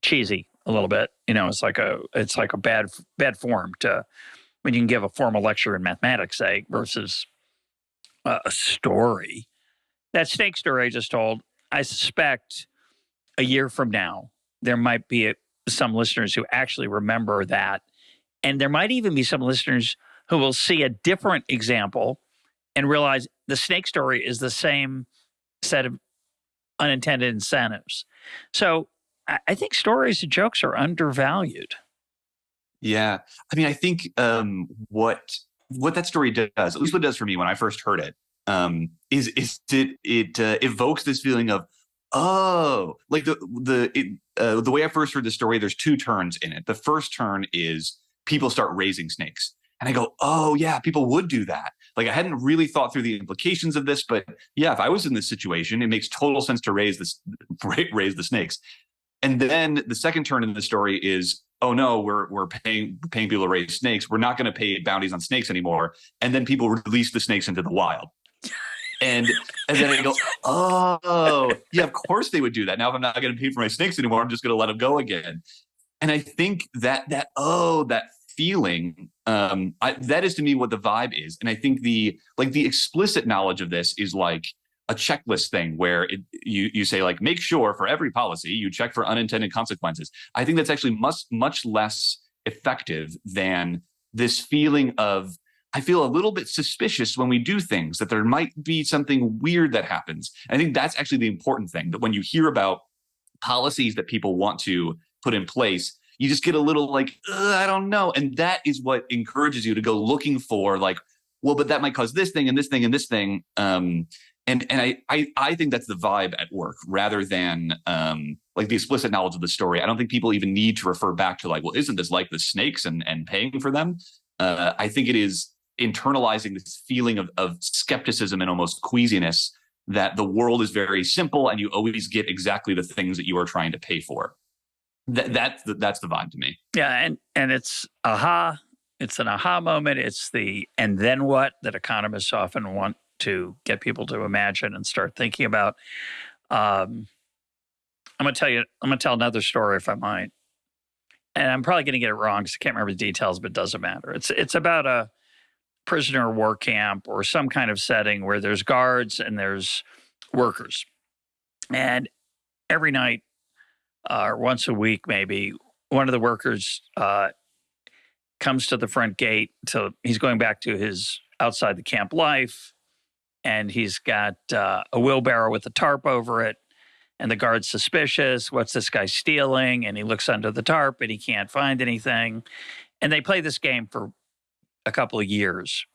cheesy a little bit. It's like a bad form to when you can give a formal lecture in mathematics, say, versus a story. That snake story I just told, I suspect a year from now, there might be some listeners who actually remember that. And there might even be some listeners who will see a different example and realize the snake story is the same set of unintended incentives. So I think stories and jokes are undervalued. Yeah. I mean, I think what what that story does, at least what it does for me when I first heard it, is it evokes this feeling of, oh, like the way I first heard the story. There's two turns in it. The first turn is people start raising snakes, and I go, oh yeah, people would do that. Like I hadn't really thought through the implications of this, but yeah, if I was in this situation, it makes total sense to raise the snakes. And then the second turn in the story is, oh no, we're paying people to raise snakes. We're not going to pay bounties on snakes anymore. And then people release the snakes into the wild. And then I go, oh yeah, of course they would do that. Now if I'm not going to pay for my snakes anymore, I'm just going to let them go again. And I think that feeling, that is to me what the vibe is. And I think the explicit knowledge of this is like a checklist thing where you say like, make sure for every policy you check for unintended consequences. I think that's actually much less effective than this feeling of, I feel a little bit suspicious when we do things, that there might be something weird that happens. And I think that's actually the important thing, that when you hear about policies that people want to put in place, you just get a little like, I don't know. And that is what encourages you to go looking for like, well, but that might cause this thing and this thing and this thing. And I think that's the vibe at work rather than like the explicit knowledge of the story. I don't think people even need to refer back to like, well, isn't this like the snakes and paying for them? I think it is internalizing this feeling of skepticism and almost queasiness that the world is very simple and you always get exactly the things that you are trying to pay for. That's the vibe to me. Yeah, and it's aha. It's an aha moment. It's the and then what that economists often want to get people to imagine and start thinking about. I'm going to tell another story if I might. And I'm probably going to get it wrong because I can't remember the details, but it doesn't matter. It's about a prisoner of war camp or some kind of setting where there's guards and there's workers. And every night, or once a week maybe, one of the workers comes to the front gate. So he's going back to his outside the camp life. And he's got a wheelbarrow with a tarp over it. And the guard's suspicious. What's this guy stealing? And he looks under the tarp and he can't find anything. And they play this game for a couple of years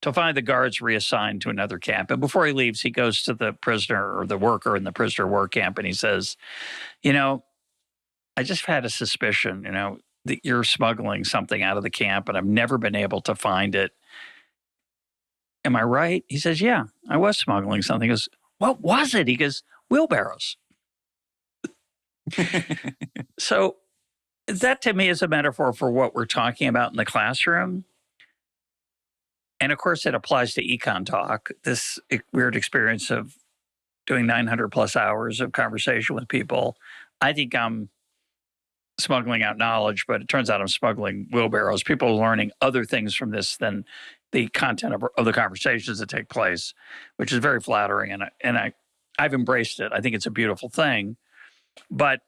till finally the guard's reassigned to another camp. And before he leaves, he goes to the prisoner or the worker in the prisoner work camp and he says, I just had a suspicion, that you're smuggling something out of the camp and I've never been able to find it. Am I right? He says, yeah, I was smuggling something. He goes, what was it? He goes, wheelbarrows. So that to me is a metaphor for what we're talking about in the classroom. And of course, it applies to EconTalk, this weird experience of doing 900 plus hours of conversation with people. I think I'm smuggling out knowledge, but it turns out I'm smuggling wheelbarrows. People are learning other things from this than the content of the conversations that take place, which is very flattering. And I've embraced it. I think it's a beautiful thing. But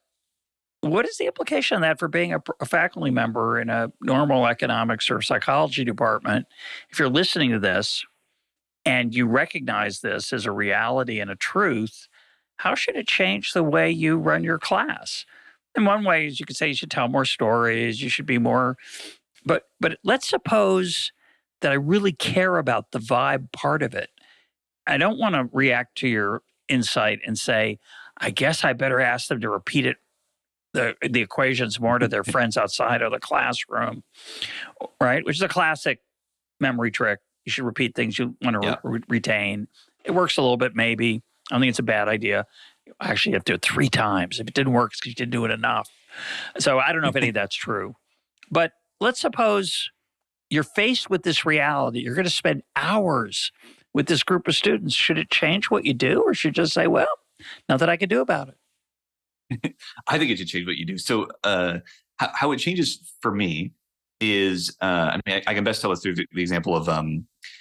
what is the implication of that for being a faculty member in a normal economics or psychology department? If you're listening to this and you recognize this as a reality and a truth, how should it change the way you run your class? In one way is you could say you should tell more stories, you should be more, but let's suppose that I really care about the vibe part of it. I don't want to react to your insight and say, I guess I better ask them to repeat it, the equations more to their friends outside of the classroom, right? Which is a classic memory trick. You should repeat things you want to retain. It works a little bit, maybe. I don't think it's a bad idea. Actually, you have to do it 3 times. If it didn't work, it's because you didn't do it enough. So I don't know if any of that's true. But let's suppose you're faced with this reality. You're going to spend hours with this group of students. Should it change what you do, or should you just say, well, nothing I can do about it? I think it should change what you do. So how it changes for me is, I can best tell us through the example of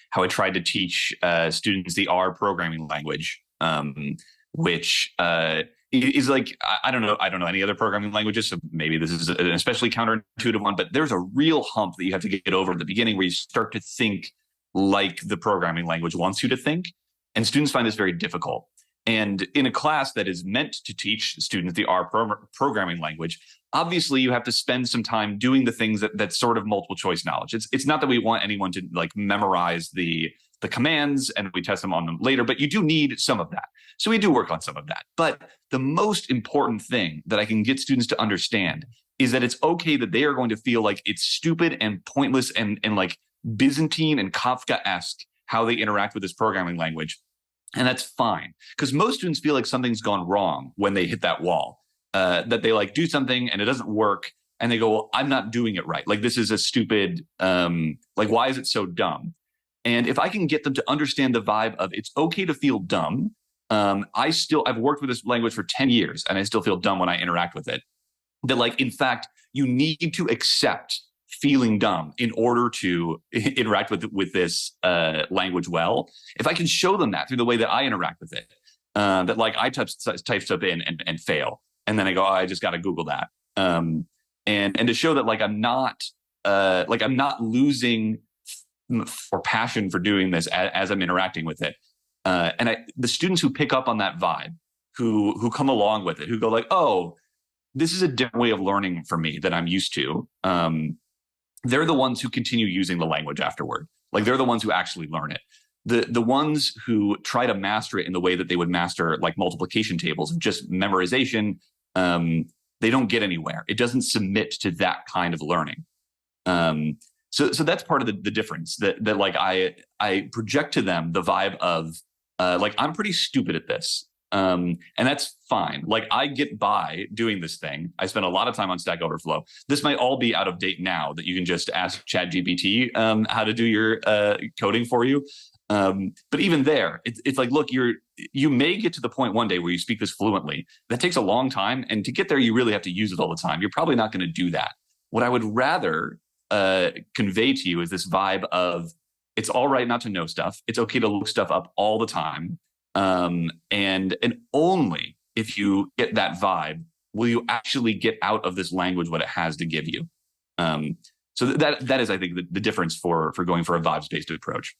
how I tried to teach students the R programming language, which is like, I don't know any other programming languages, so maybe this is an especially counterintuitive one, but there's a real hump that you have to get over at the beginning where you start to think like the programming language wants you to think. And students find this very difficult. And in a class that is meant to teach students the R programming language, obviously you have to spend some time doing the things that's sort of multiple choice knowledge. It's not that we want anyone to like memorize the commands and we test them on them later, but you do need some of that. So we do work on some of that. But the most important thing that I can get students to understand is that it's okay that they are going to feel like it's stupid and pointless and like Byzantine and Kafka-esque how they interact with this programming language. And that's fine, because most students feel like something's gone wrong when they hit that wall, that they like do something and it doesn't work. And they go, well, I'm not doing it right. Like, this is a stupid, like, why is it so dumb? And if I can get them to understand the vibe of it's okay to feel dumb. I've worked with this language for 10 years and I still feel dumb when I interact with it. That like, in fact, you need to accept feeling dumb in order to interact with this language well. If I can show them that through the way that I interact with it, that like I type stuff in and fail, and then I go, oh, I just got to Google that, and to show that like I'm not losing for passion for doing this as I'm interacting with it, and the students who pick up on that vibe, who come along with it, who go like, oh, this is a different way of learning for me that I'm used to. They're the ones who continue using the language afterward. Like, they're the ones who actually learn it. The ones who try to master it in the way that they would master like multiplication tables of just memorization, they don't get anywhere. It doesn't submit to that kind of learning. So that's part of the difference that like I project to them the vibe of like, I'm pretty stupid at this. And that's fine. Like, I get by doing this thing. I spend a lot of time on Stack Overflow. This might all be out of date now that you can just ask ChatGPT how to do your coding for you. But even there, it's like, look, you may get to the point one day where you speak this fluently. That takes a long time. And to get there, you really have to use it all the time. You're probably not going to do that. What I would rather convey to you is this vibe of, it's all right not to know stuff. It's okay to look stuff up all the time. And only if you get that vibe will you actually get out of this language what it has to give you. So that is, I think, the difference for going for a vibes-based approach.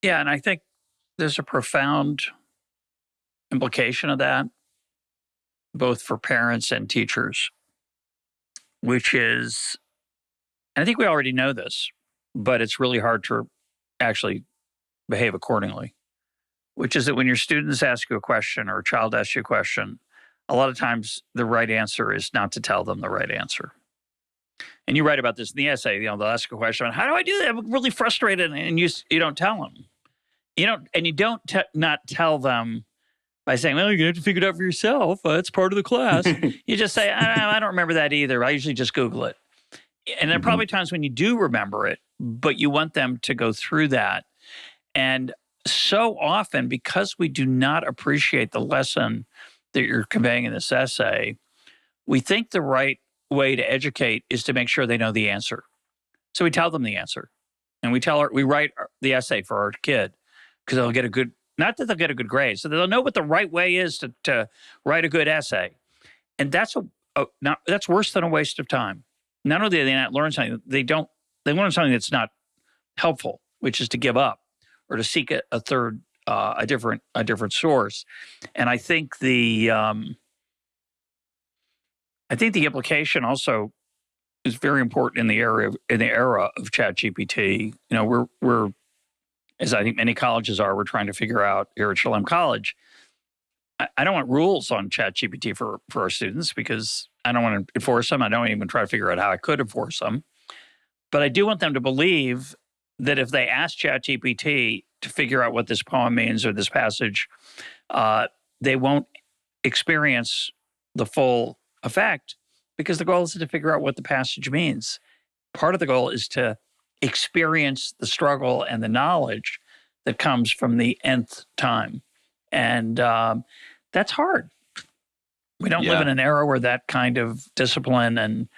Yeah, and I think there's a profound implication of that, both for parents and teachers, which is, and I think we already know this, but it's really hard to actually behave accordingly, which is that when your students ask you a question or a child asks you a question, a lot of times the right answer is not to tell them the right answer. And you write about this in the essay. They'll ask a question, how do I do that? I'm really frustrated, and you don't tell them. You don't not tell them by saying, well, you're going to have to figure it out for yourself. That's part of the class. You just say, I don't remember that either. I usually just Google it. And there are probably times when you do remember it, but you want them to go through that. And so often, because we do not appreciate the lesson that you're conveying in this essay, we think the right way to educate is to make sure they know the answer. So we tell them the answer, and we write the essay for our kid because they'll get a good, not that they'll get a good grade, so they'll know what the right way is to write a good essay. And that's that's worse than a waste of time. Not only do they not learn something, they learn something that's not helpful, which is to give up or to seek a different source. And I think the implication also is very important in the era of ChatGPT. We're as I think many colleges are, we're trying to figure out here at Shalom College. I don't want rules on ChatGPT for our students because I don't want to enforce them. I don't even try to figure out how I could enforce them. But I do want them to believe that if they ask ChatGPT to figure out what this poem means or this passage, they won't experience the full effect because the goal is to figure out what the passage means. Part of the goal is to experience the struggle and the knowledge that comes from the nth time. And that's hard. We don't live in an era where that kind of discipline and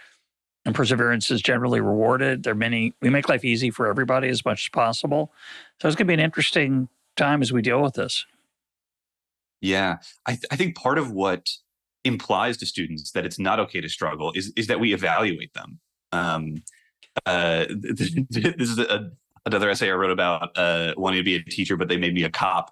perseverance is generally rewarded. We make life easy for everybody as much as possible. So it's going to be an interesting time as we deal with this. Yeah. I think part of what implies to students that it's not okay to struggle is that we evaluate them. This is another essay I wrote about wanting to be a teacher, but they made me a cop,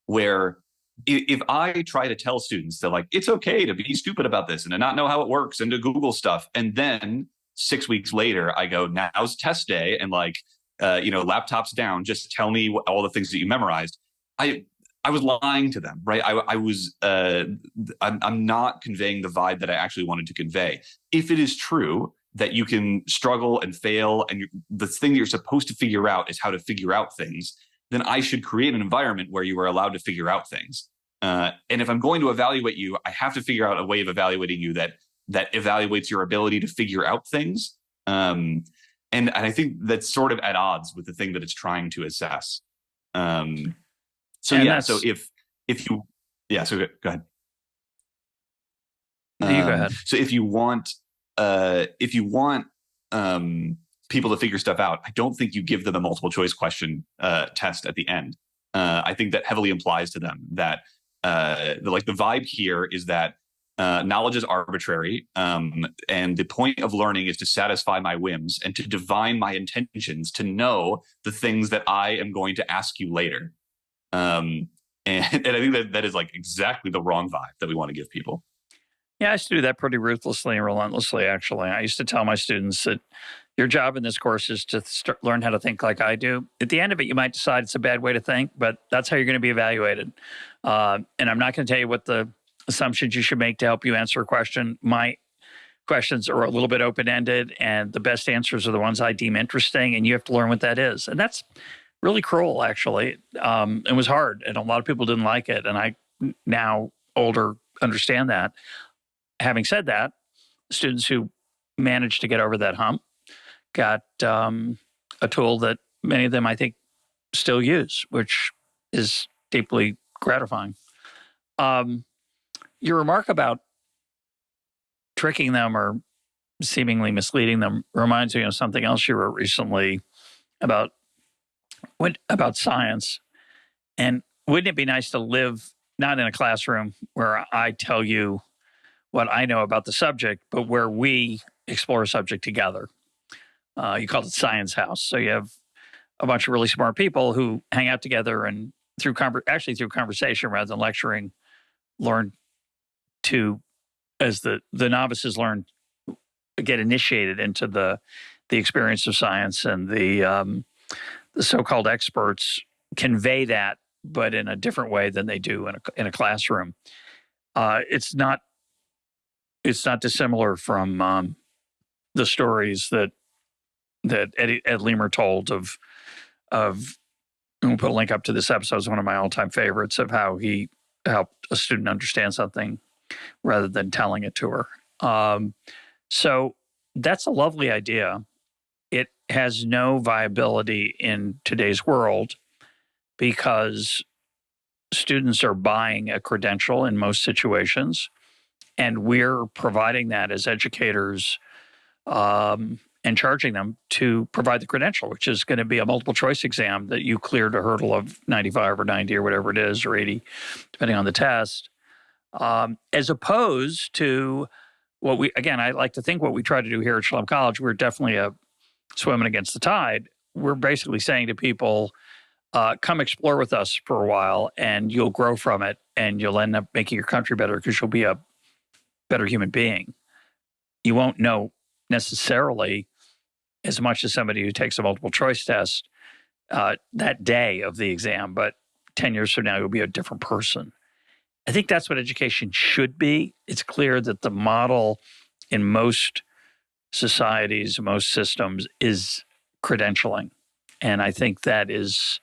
where if I try to tell students that like it's okay to be stupid about this and to not know how it works and to Google stuff, and then 6 weeks later I go, now's test day, and like laptops down, just tell me all the things that you memorized. I was lying to them, right? I'm not conveying the vibe that I actually wanted to convey. If it is true that you can struggle and fail, and the thing that you're supposed to figure out is how to figure out things, then I should create an environment where you are allowed to figure out things. And if I'm going to evaluate you, I have to figure out a way of evaluating you that evaluates your ability to figure out things. And I think that's sort of at odds with the thing that it's trying to assess. So go ahead. You go ahead. So if you want people to figure stuff out, I don't think you give them a multiple choice question test at the end. I think that heavily implies to them that the vibe here is that knowledge is arbitrary, and the point of learning is to satisfy my whims and to divine my intentions, to know the things that I am going to ask you later. And I think that is like exactly the wrong vibe that we want to give people. Yeah, I used to do that pretty ruthlessly and relentlessly, actually. I used to tell my students that your job in this course is to learn how to think like I do. At the end of it, you might decide it's a bad way to think, but that's how you're going to be evaluated. And I'm not going to tell you what the assumptions you should make to help you answer a question. My questions are a little bit open-ended, and the best answers are the ones I deem interesting, and you have to learn what that is. And that's really cruel, actually. It was hard, and a lot of people didn't like it. And I, now older, understand that. Having said that, students who managed to get over that hump got a tool that many of them, I think, still use, which is deeply gratifying. Your remark about tricking them or seemingly misleading them reminds me of something else you wrote recently about science. And wouldn't it be nice to live not in a classroom where I tell you what I know about the subject, but where we explore a subject together? You called it Science House. So you have a bunch of really smart people who hang out together and through conversation rather than lecturing, learn to, as the novices learn, get initiated into the experience of science, and the so-called experts convey that, but in a different way than they do in a classroom. It's not dissimilar from the stories that Ed Leamer told of. We'll put a link up to this episode. It's one of my all-time favorites of how he helped a student understand something rather than telling it to her. So that's a lovely idea. It has no viability in today's world because students are buying a credential in most situations, and we're providing that as educators and charging them to provide the credential, which is going to be a multiple choice exam that you cleared a hurdle of 95 or 90 or whatever it is, or 80, depending on the test, as opposed to I like to think what we try to do here at Shalom College, we're definitely swimming against the tide. We're basically saying to people, come explore with us for a while and you'll grow from it and you'll end up making your country better because you'll be a better human being. You won't know necessarily as much as somebody who takes a multiple choice test that day of the exam, but 10 years from now, you'll be a different person. I think that's what education should be. It's clear that the model in most societies, most systems is credentialing. And I think that is,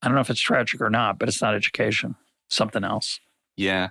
I don't know if it's tragic or not, but it's not education, something else. Yeah.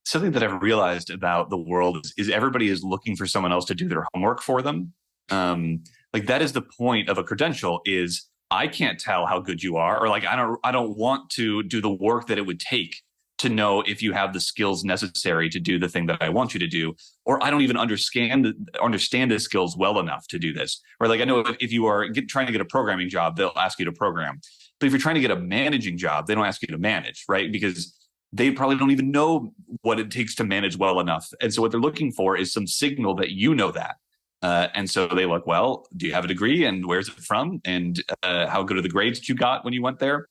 Something that I've realized about the world is everybody is looking for someone else to do their homework for them. Like that is the point of a credential, is I can't tell how good you are, or like I don't want to do the work that it would take to know if you have the skills necessary to do the thing that I want you to do, or I don't even understand the skills well enough to do this. Or like I know if you are trying to get a programming job, they'll ask you to program. But if you're trying to get a managing job, they don't ask you to manage, right? Because they probably don't even know what it takes to manage well enough. And so what they're looking for is some signal that you know that. And so they look, well, do you have a degree, and where's it from? And how good are the grades that you got when you went there?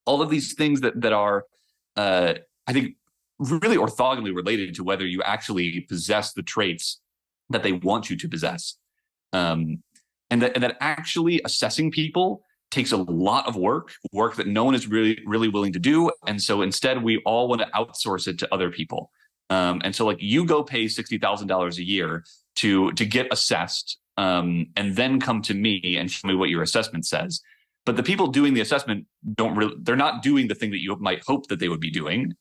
All of these things that are I think, really orthogonally related to whether you actually possess the traits that they want you to possess. And that actually assessing people takes a lot of work that no one is really willing to do. And so instead, we all want to outsource it to other people. And so like you go pay $60,000 a year to get assessed, and then come to me and show me what your assessment says. But the people doing the assessment they're not doing the thing that you might hope that they would be doing.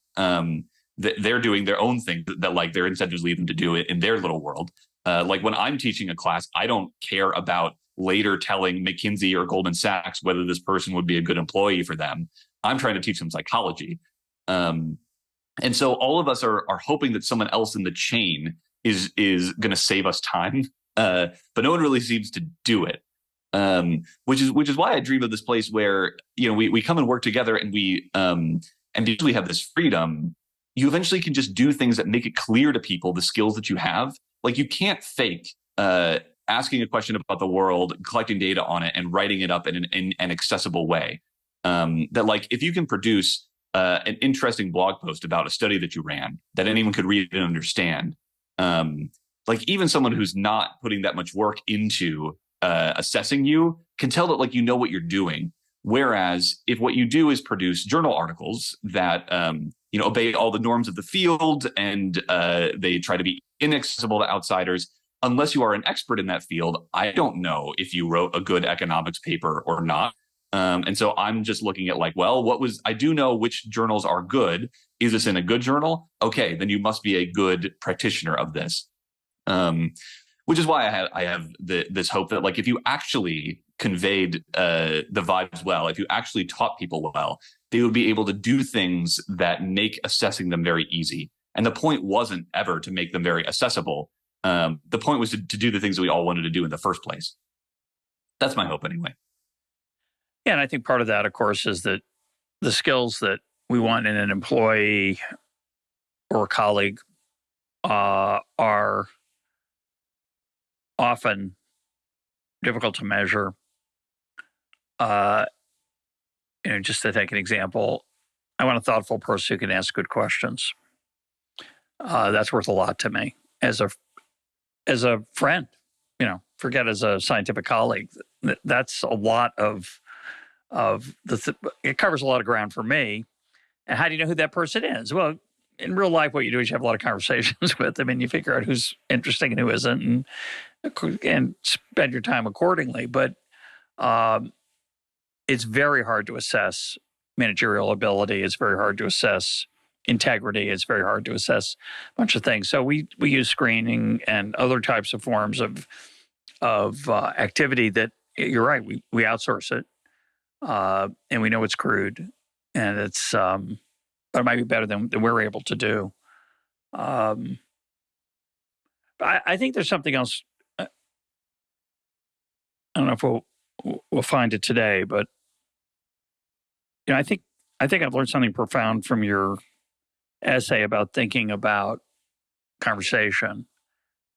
They're doing their own thing that like their incentives lead them to do it in their little world. Like when I'm teaching a class, I don't care about later telling McKinsey or Goldman Sachs whether this person would be a good employee for them. I'm trying to teach them psychology. And so all of us are hoping that someone else in the chain is going to save us time. But no one really seems to do it. Which is why I dream of this place where, we come and work together and and because we have this freedom, you eventually can just do things that make it clear to people the skills that you have. Like you can't fake asking a question about the world, collecting data on it, and writing it up in an accessible way. That like if you can produce an interesting blog post about a study that you ran that anyone could read and understand, like even someone who's not putting that much work into assessing you can tell that like what you're doing. Whereas if what you do is produce journal articles that obey all the norms of the field and they try to be inaccessible to outsiders, unless you are an expert in that field, I don't know if you wrote a good economics paper or not. And so I'm just looking at like, well, I do know which journals are good. Is this in a good journal? Okay, then you must be a good practitioner of this. Which is why I have this hope that like if you actually conveyed the vibes well, if you actually taught people well, they would be able to do things that make assessing them very easy. And the point wasn't ever to make them very accessible. The point was to do the things that we all wanted to do in the first place. That's my hope anyway. Yeah, and I think part of that, of course, is that the skills that we want in an employee or a colleague are often difficult to measure. Just to take an example, I want a thoughtful person who can ask good questions. That's worth a lot to me as a friend. Forget as a scientific colleague. That's a lot of it covers a lot of ground for me. And how do you know who that person is? Well, in real life, what you do is you have a lot of conversations with them, and you figure out who's interesting and who isn't, and spend your time accordingly. But it's very hard to assess managerial ability. It's very hard to assess integrity. It's very hard to assess a bunch of things. So we use screening and other types of forms of activity that, you're right, we outsource it, and we know it's crude, and it's but it might be better than we're able to do. I think there's something else. I don't know if we'll find it today, but I think I've learned something profound from your essay about thinking about conversation.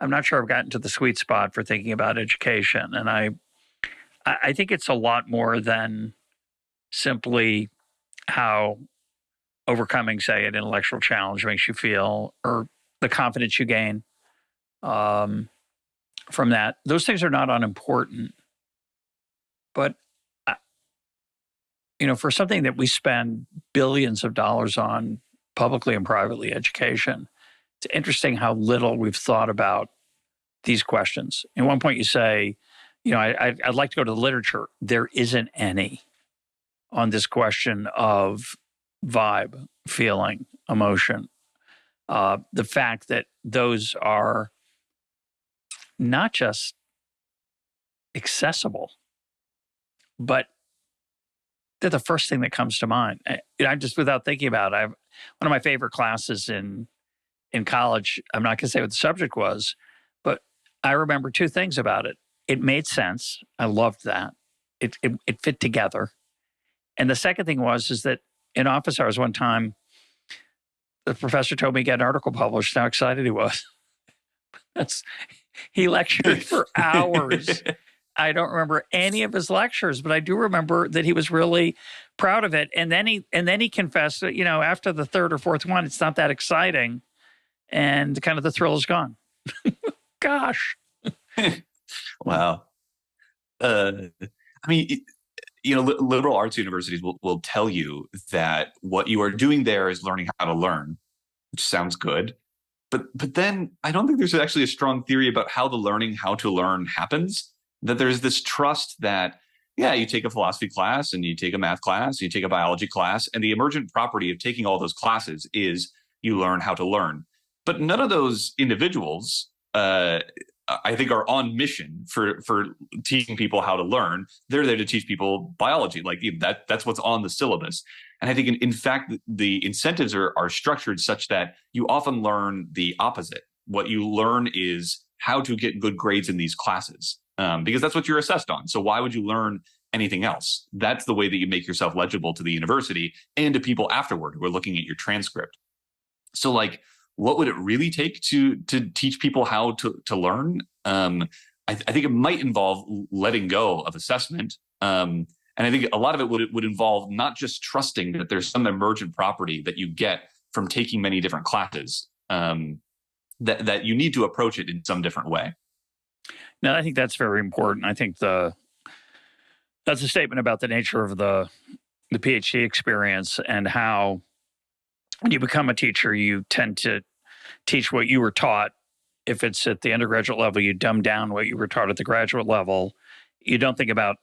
I'm not sure I've gotten to the sweet spot for thinking about education, and I think it's a lot more than simply how overcoming, say, an intellectual challenge makes you feel, or the confidence you gain from that. Those things are not unimportant, but for something that we spend billions of dollars on, publicly and privately, education, it's interesting how little we've thought about these questions. At one point you say, I'd like to go to the literature. There isn't any on this question of vibe, feeling, emotion. The fact that those are not just accessible, but they're the first thing that comes to mind. I'm just, without thinking about it, one of my favorite classes in college, I'm not going to say what the subject was, but I remember two things about it. It made sense. I loved that. It fit together. And the second thing is that in office hours one time, the professor told me he got an article published, how excited he was. He lectured for hours. I don't remember any of his lectures, but I do remember that he was really proud of it. And then he confessed that, after the third or fourth one, it's not that exciting. And kind of the thrill is gone. Gosh. Wow. I mean, liberal arts universities will tell you that what you are doing there is learning how to learn, which sounds good. But then I don't think there's actually a strong theory about how the learning how to learn happens. That there's this trust that, yeah, you take a philosophy class and you take a math class, you take a biology class, and the emergent property of taking all those classes is you learn how to learn. But none of those individuals, I think, are on mission for teaching people how to learn. They're there to teach people biology. Like that's what's on the syllabus. And I think, in fact, the incentives are structured such that you often learn the opposite. What you learn is how to get good grades in these classes, because that's what you're assessed on. So why would you learn anything else? That's the way that you make yourself legible to the university and to people afterward who are looking at your transcript. So, like, what would it really take to teach people how to learn? I think it might involve letting go of assessment. And I think a lot of it would involve not just trusting that there's some emergent property that you get from taking many different classes, that you need to approach it in some different way. No, I think that's very important. I think that's a statement about the nature of the PhD experience and how when you become a teacher, you tend to teach what you were taught. If it's at the undergraduate level, you dumb down what you were taught at the graduate level. You don't think about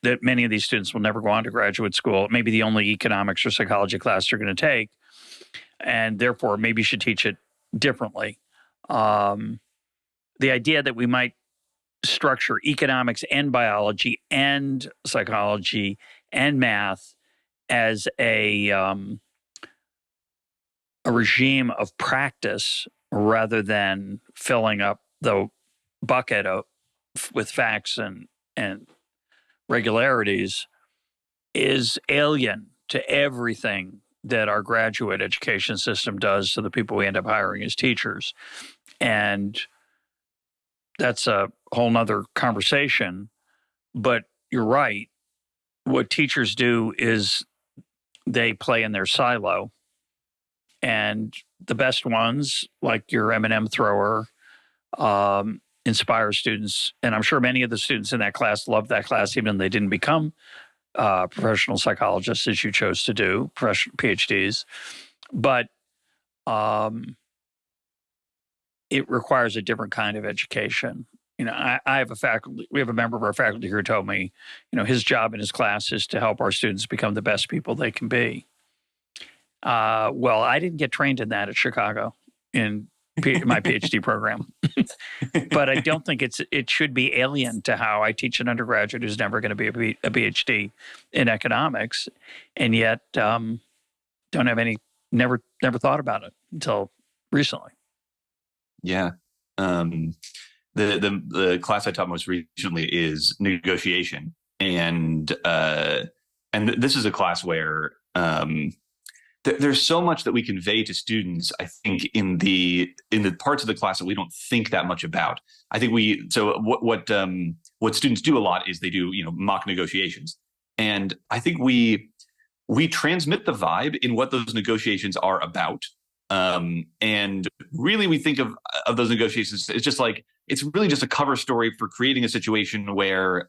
that many of these students will never go on to graduate school. Maybe the only economics or psychology class they're going to take. And therefore, maybe you should teach it differently. The idea that we might structure economics and biology and psychology and math as a regime of practice rather than filling up the bucket with facts and regularities is alien to everything that our graduate education system does to the people we end up hiring as teachers. And that's a whole nother conversation. But you're right. What teachers do is they play in their silo. And the best ones, like your M&M thrower, inspire students. And I'm sure many of the students in that class loved that class, even though they didn't become professional psychologists, as you chose to do, PhDs. But it requires a different kind of education. I have we have a member of our faculty who told me, his job in his class is to help our students become the best people they can be. Well, I didn't get trained in that at Chicago in my PhD program, but I don't think it should be alien to how I teach an undergraduate who's never going to be a PhD in economics, and yet don't have never thought about it until recently. Yeah. The class I taught most recently is negotiation, and this is a class where there's so much that we convey to students, I think, in the parts of the class that we don't think that much about. I think what students do a lot is they do mock negotiations, and I think we transmit the vibe in what those negotiations are about. And really, we think of those negotiations. It's really just a cover story for creating a situation where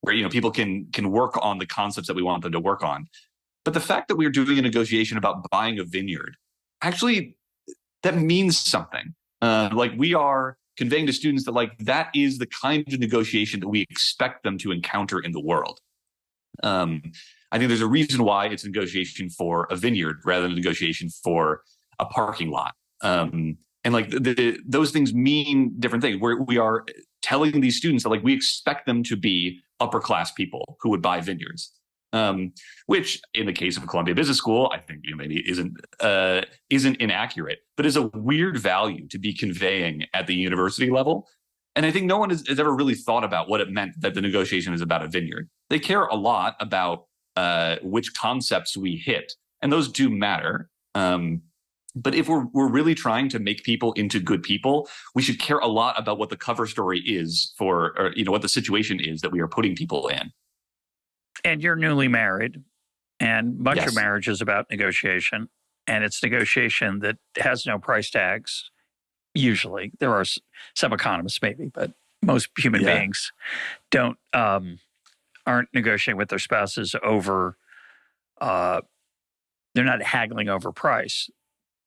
people can work on the concepts that we want them to work on. But the fact that we're doing a negotiation about buying a vineyard, actually, that means something. We are conveying to students that that is the kind of negotiation that we expect them to encounter in the world. I think there's a reason why it's a negotiation for a vineyard rather than a negotiation for a parking lot. Those things mean different things. We are telling these students that we expect them to be upper class people who would buy vineyards. Which in the case of Columbia Business School, I think maybe isn't inaccurate, but is a weird value to be conveying at the university level. And I think no one has ever really thought about what it meant that the negotiation is about a vineyard. They care a lot about which concepts we hit, and those do matter. But if we're really trying to make people into good people, we should care a lot about what the cover story is what the situation is that we are putting people in. And you're newly married, and much of Yes. marriage is about negotiation, and it's negotiation that has no price tags. Usually, there are some economists maybe, but most human Yeah. beings don't aren't negotiating with their spouses over. They're not haggling over price.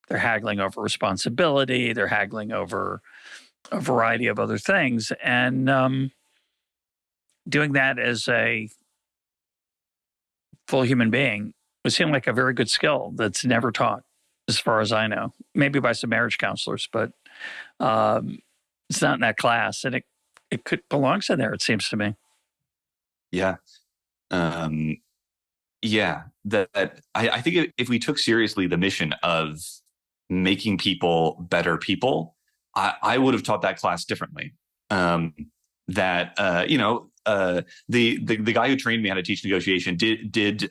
They're haggling over responsibility. They're haggling over a variety of other things, and doing that as a full human being would seem like a very good skill that's never taught, as far as I know. Maybe by some marriage counselors, but it's not in that class, and it could belongs in there. It seems to me. Yeah. Yeah. I think if we took seriously the mission of making people better people, I would have taught that class differently. The guy who trained me how to teach negotiation did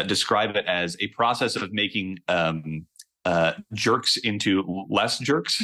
describe it as a process of making jerks into less jerks,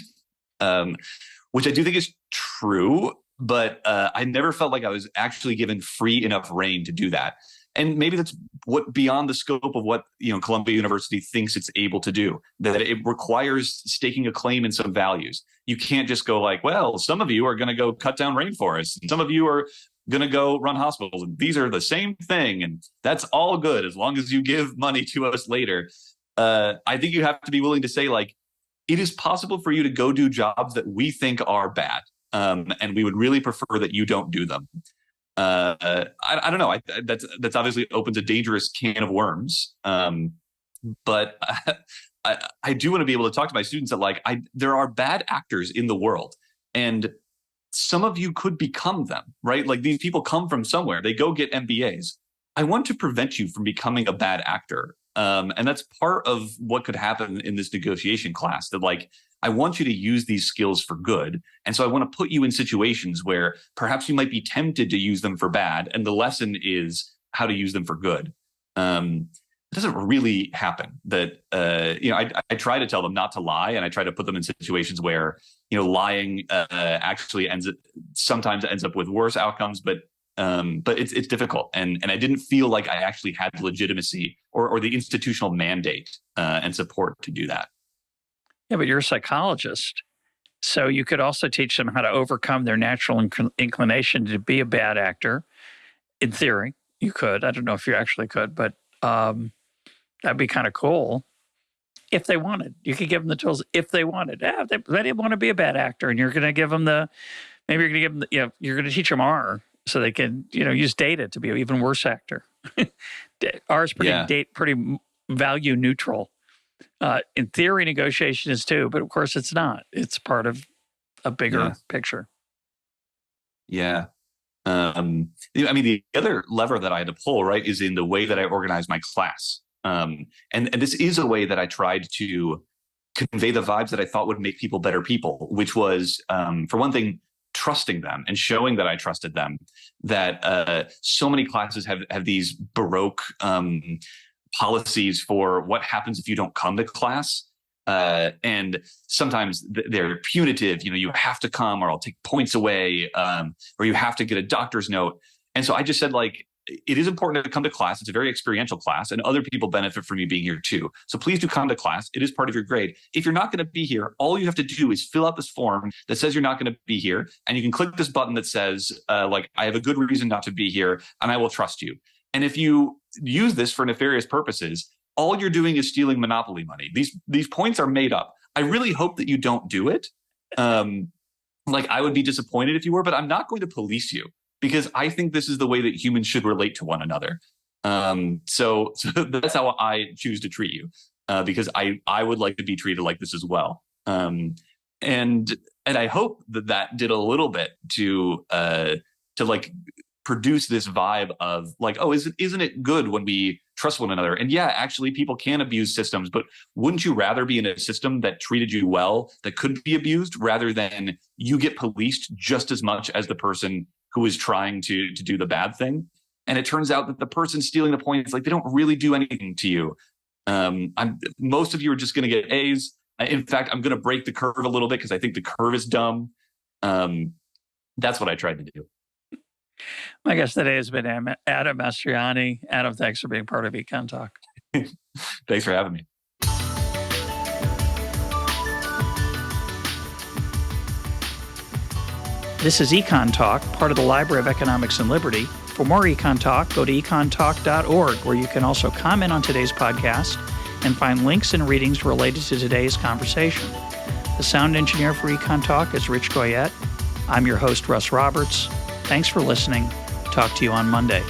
which I do think is true. But I never felt like I was actually given free enough reign to do that. And maybe that's what beyond the scope of what Columbia University thinks it's able to do. That it requires staking a claim in some values. You can't just go like, well, some of you are going to go cut down rainforests, and some of you are going to go run hospitals, and these are the same thing, and that's all good as long as you give money to us later. I think you have to be willing to say, like, it is possible for you to go do jobs that we think are bad, and we would really prefer that you don't do them. I don't know. That's obviously opens a dangerous can of worms. But I do want to be able to talk to my students that, like, there are bad actors in the world, and some of you could become them, right? Like, these people come from somewhere. They go get MBAs. I want to prevent you from becoming a bad actor. And that's part of what could happen in this negotiation class, that, like, I want you to use these skills for good. And so I want to put you in situations where perhaps you might be tempted to use them for bad. And the lesson is how to use them for good. It doesn't really happen. That, I try to tell them not to lie. And I try to put them in situations where, lying actually sometimes ends up with worse outcomes. But it's difficult. And I didn't feel like I actually had legitimacy or the institutional mandate and support to do that. Yeah, but you're a psychologist. So you could also teach them how to overcome their natural inclination to be a bad actor. In theory, you could. I don't know if you actually could, but that'd be kind of cool. If they wanted, you could give them the tools if they wanted. Yeah, they didn't want to be a bad actor, and you're going to give them maybe you're going to give them you're going to teach them R so they can, use data to be an even worse actor. R is pretty value neutral. In theory, negotiation is too, but of course it's not. It's part of a bigger picture. Yeah. The other lever that I had to pull, right, is in the way that I organize my class. And this is a way that I tried to convey the vibes that I thought would make people better people, which was, for one thing, trusting them and showing that I trusted them. That so many classes have these Baroque policies for what happens if you don't come to class. And sometimes they're punitive. You have to come or I'll take points away, or you have to get a doctor's note. And so I just said, like, it is important to come to class. It's a very experiential class, and other people benefit from you being here too. So please do come to class. It is part of your grade. If you're not going to be here, all you have to do is fill out this form that says you're not going to be here. And you can click this button that says, I have a good reason not to be here, and I will trust you. And if you use this for nefarious purposes, all you're doing is stealing monopoly money. These points are made up. I really hope that you don't do it. I would be disappointed if you were, but I'm not going to police you, because I think this is the way that humans should relate to one another. So that's how I choose to treat you, because I would like to be treated like this as well. And I hope that did a little bit to produce this vibe of, like, oh, isn't it good when we trust one another? And yeah, actually, people can abuse systems, but wouldn't you rather be in a system that treated you well, that could be abused, rather than you get policed just as much as the person who is trying to do the bad thing? And it turns out that the person stealing the points, like, they don't really do anything to you. Most of you are just going to get A's. In fact, I'm going to break the curve a little bit because I think the curve is dumb. That's what I tried to do. My guest today has been Adam Mastroianni. Adam, thanks for being part of EconTalk. Thanks for having me. This is EconTalk, part of the Library of Economics and Liberty. For more EconTalk, go to econtalk.org, where you can also comment on today's podcast and find links and readings related to today's conversation. The sound engineer for EconTalk is Rich Goyette. I'm your host, Russ Roberts. Thanks for listening. Talk to you on Monday.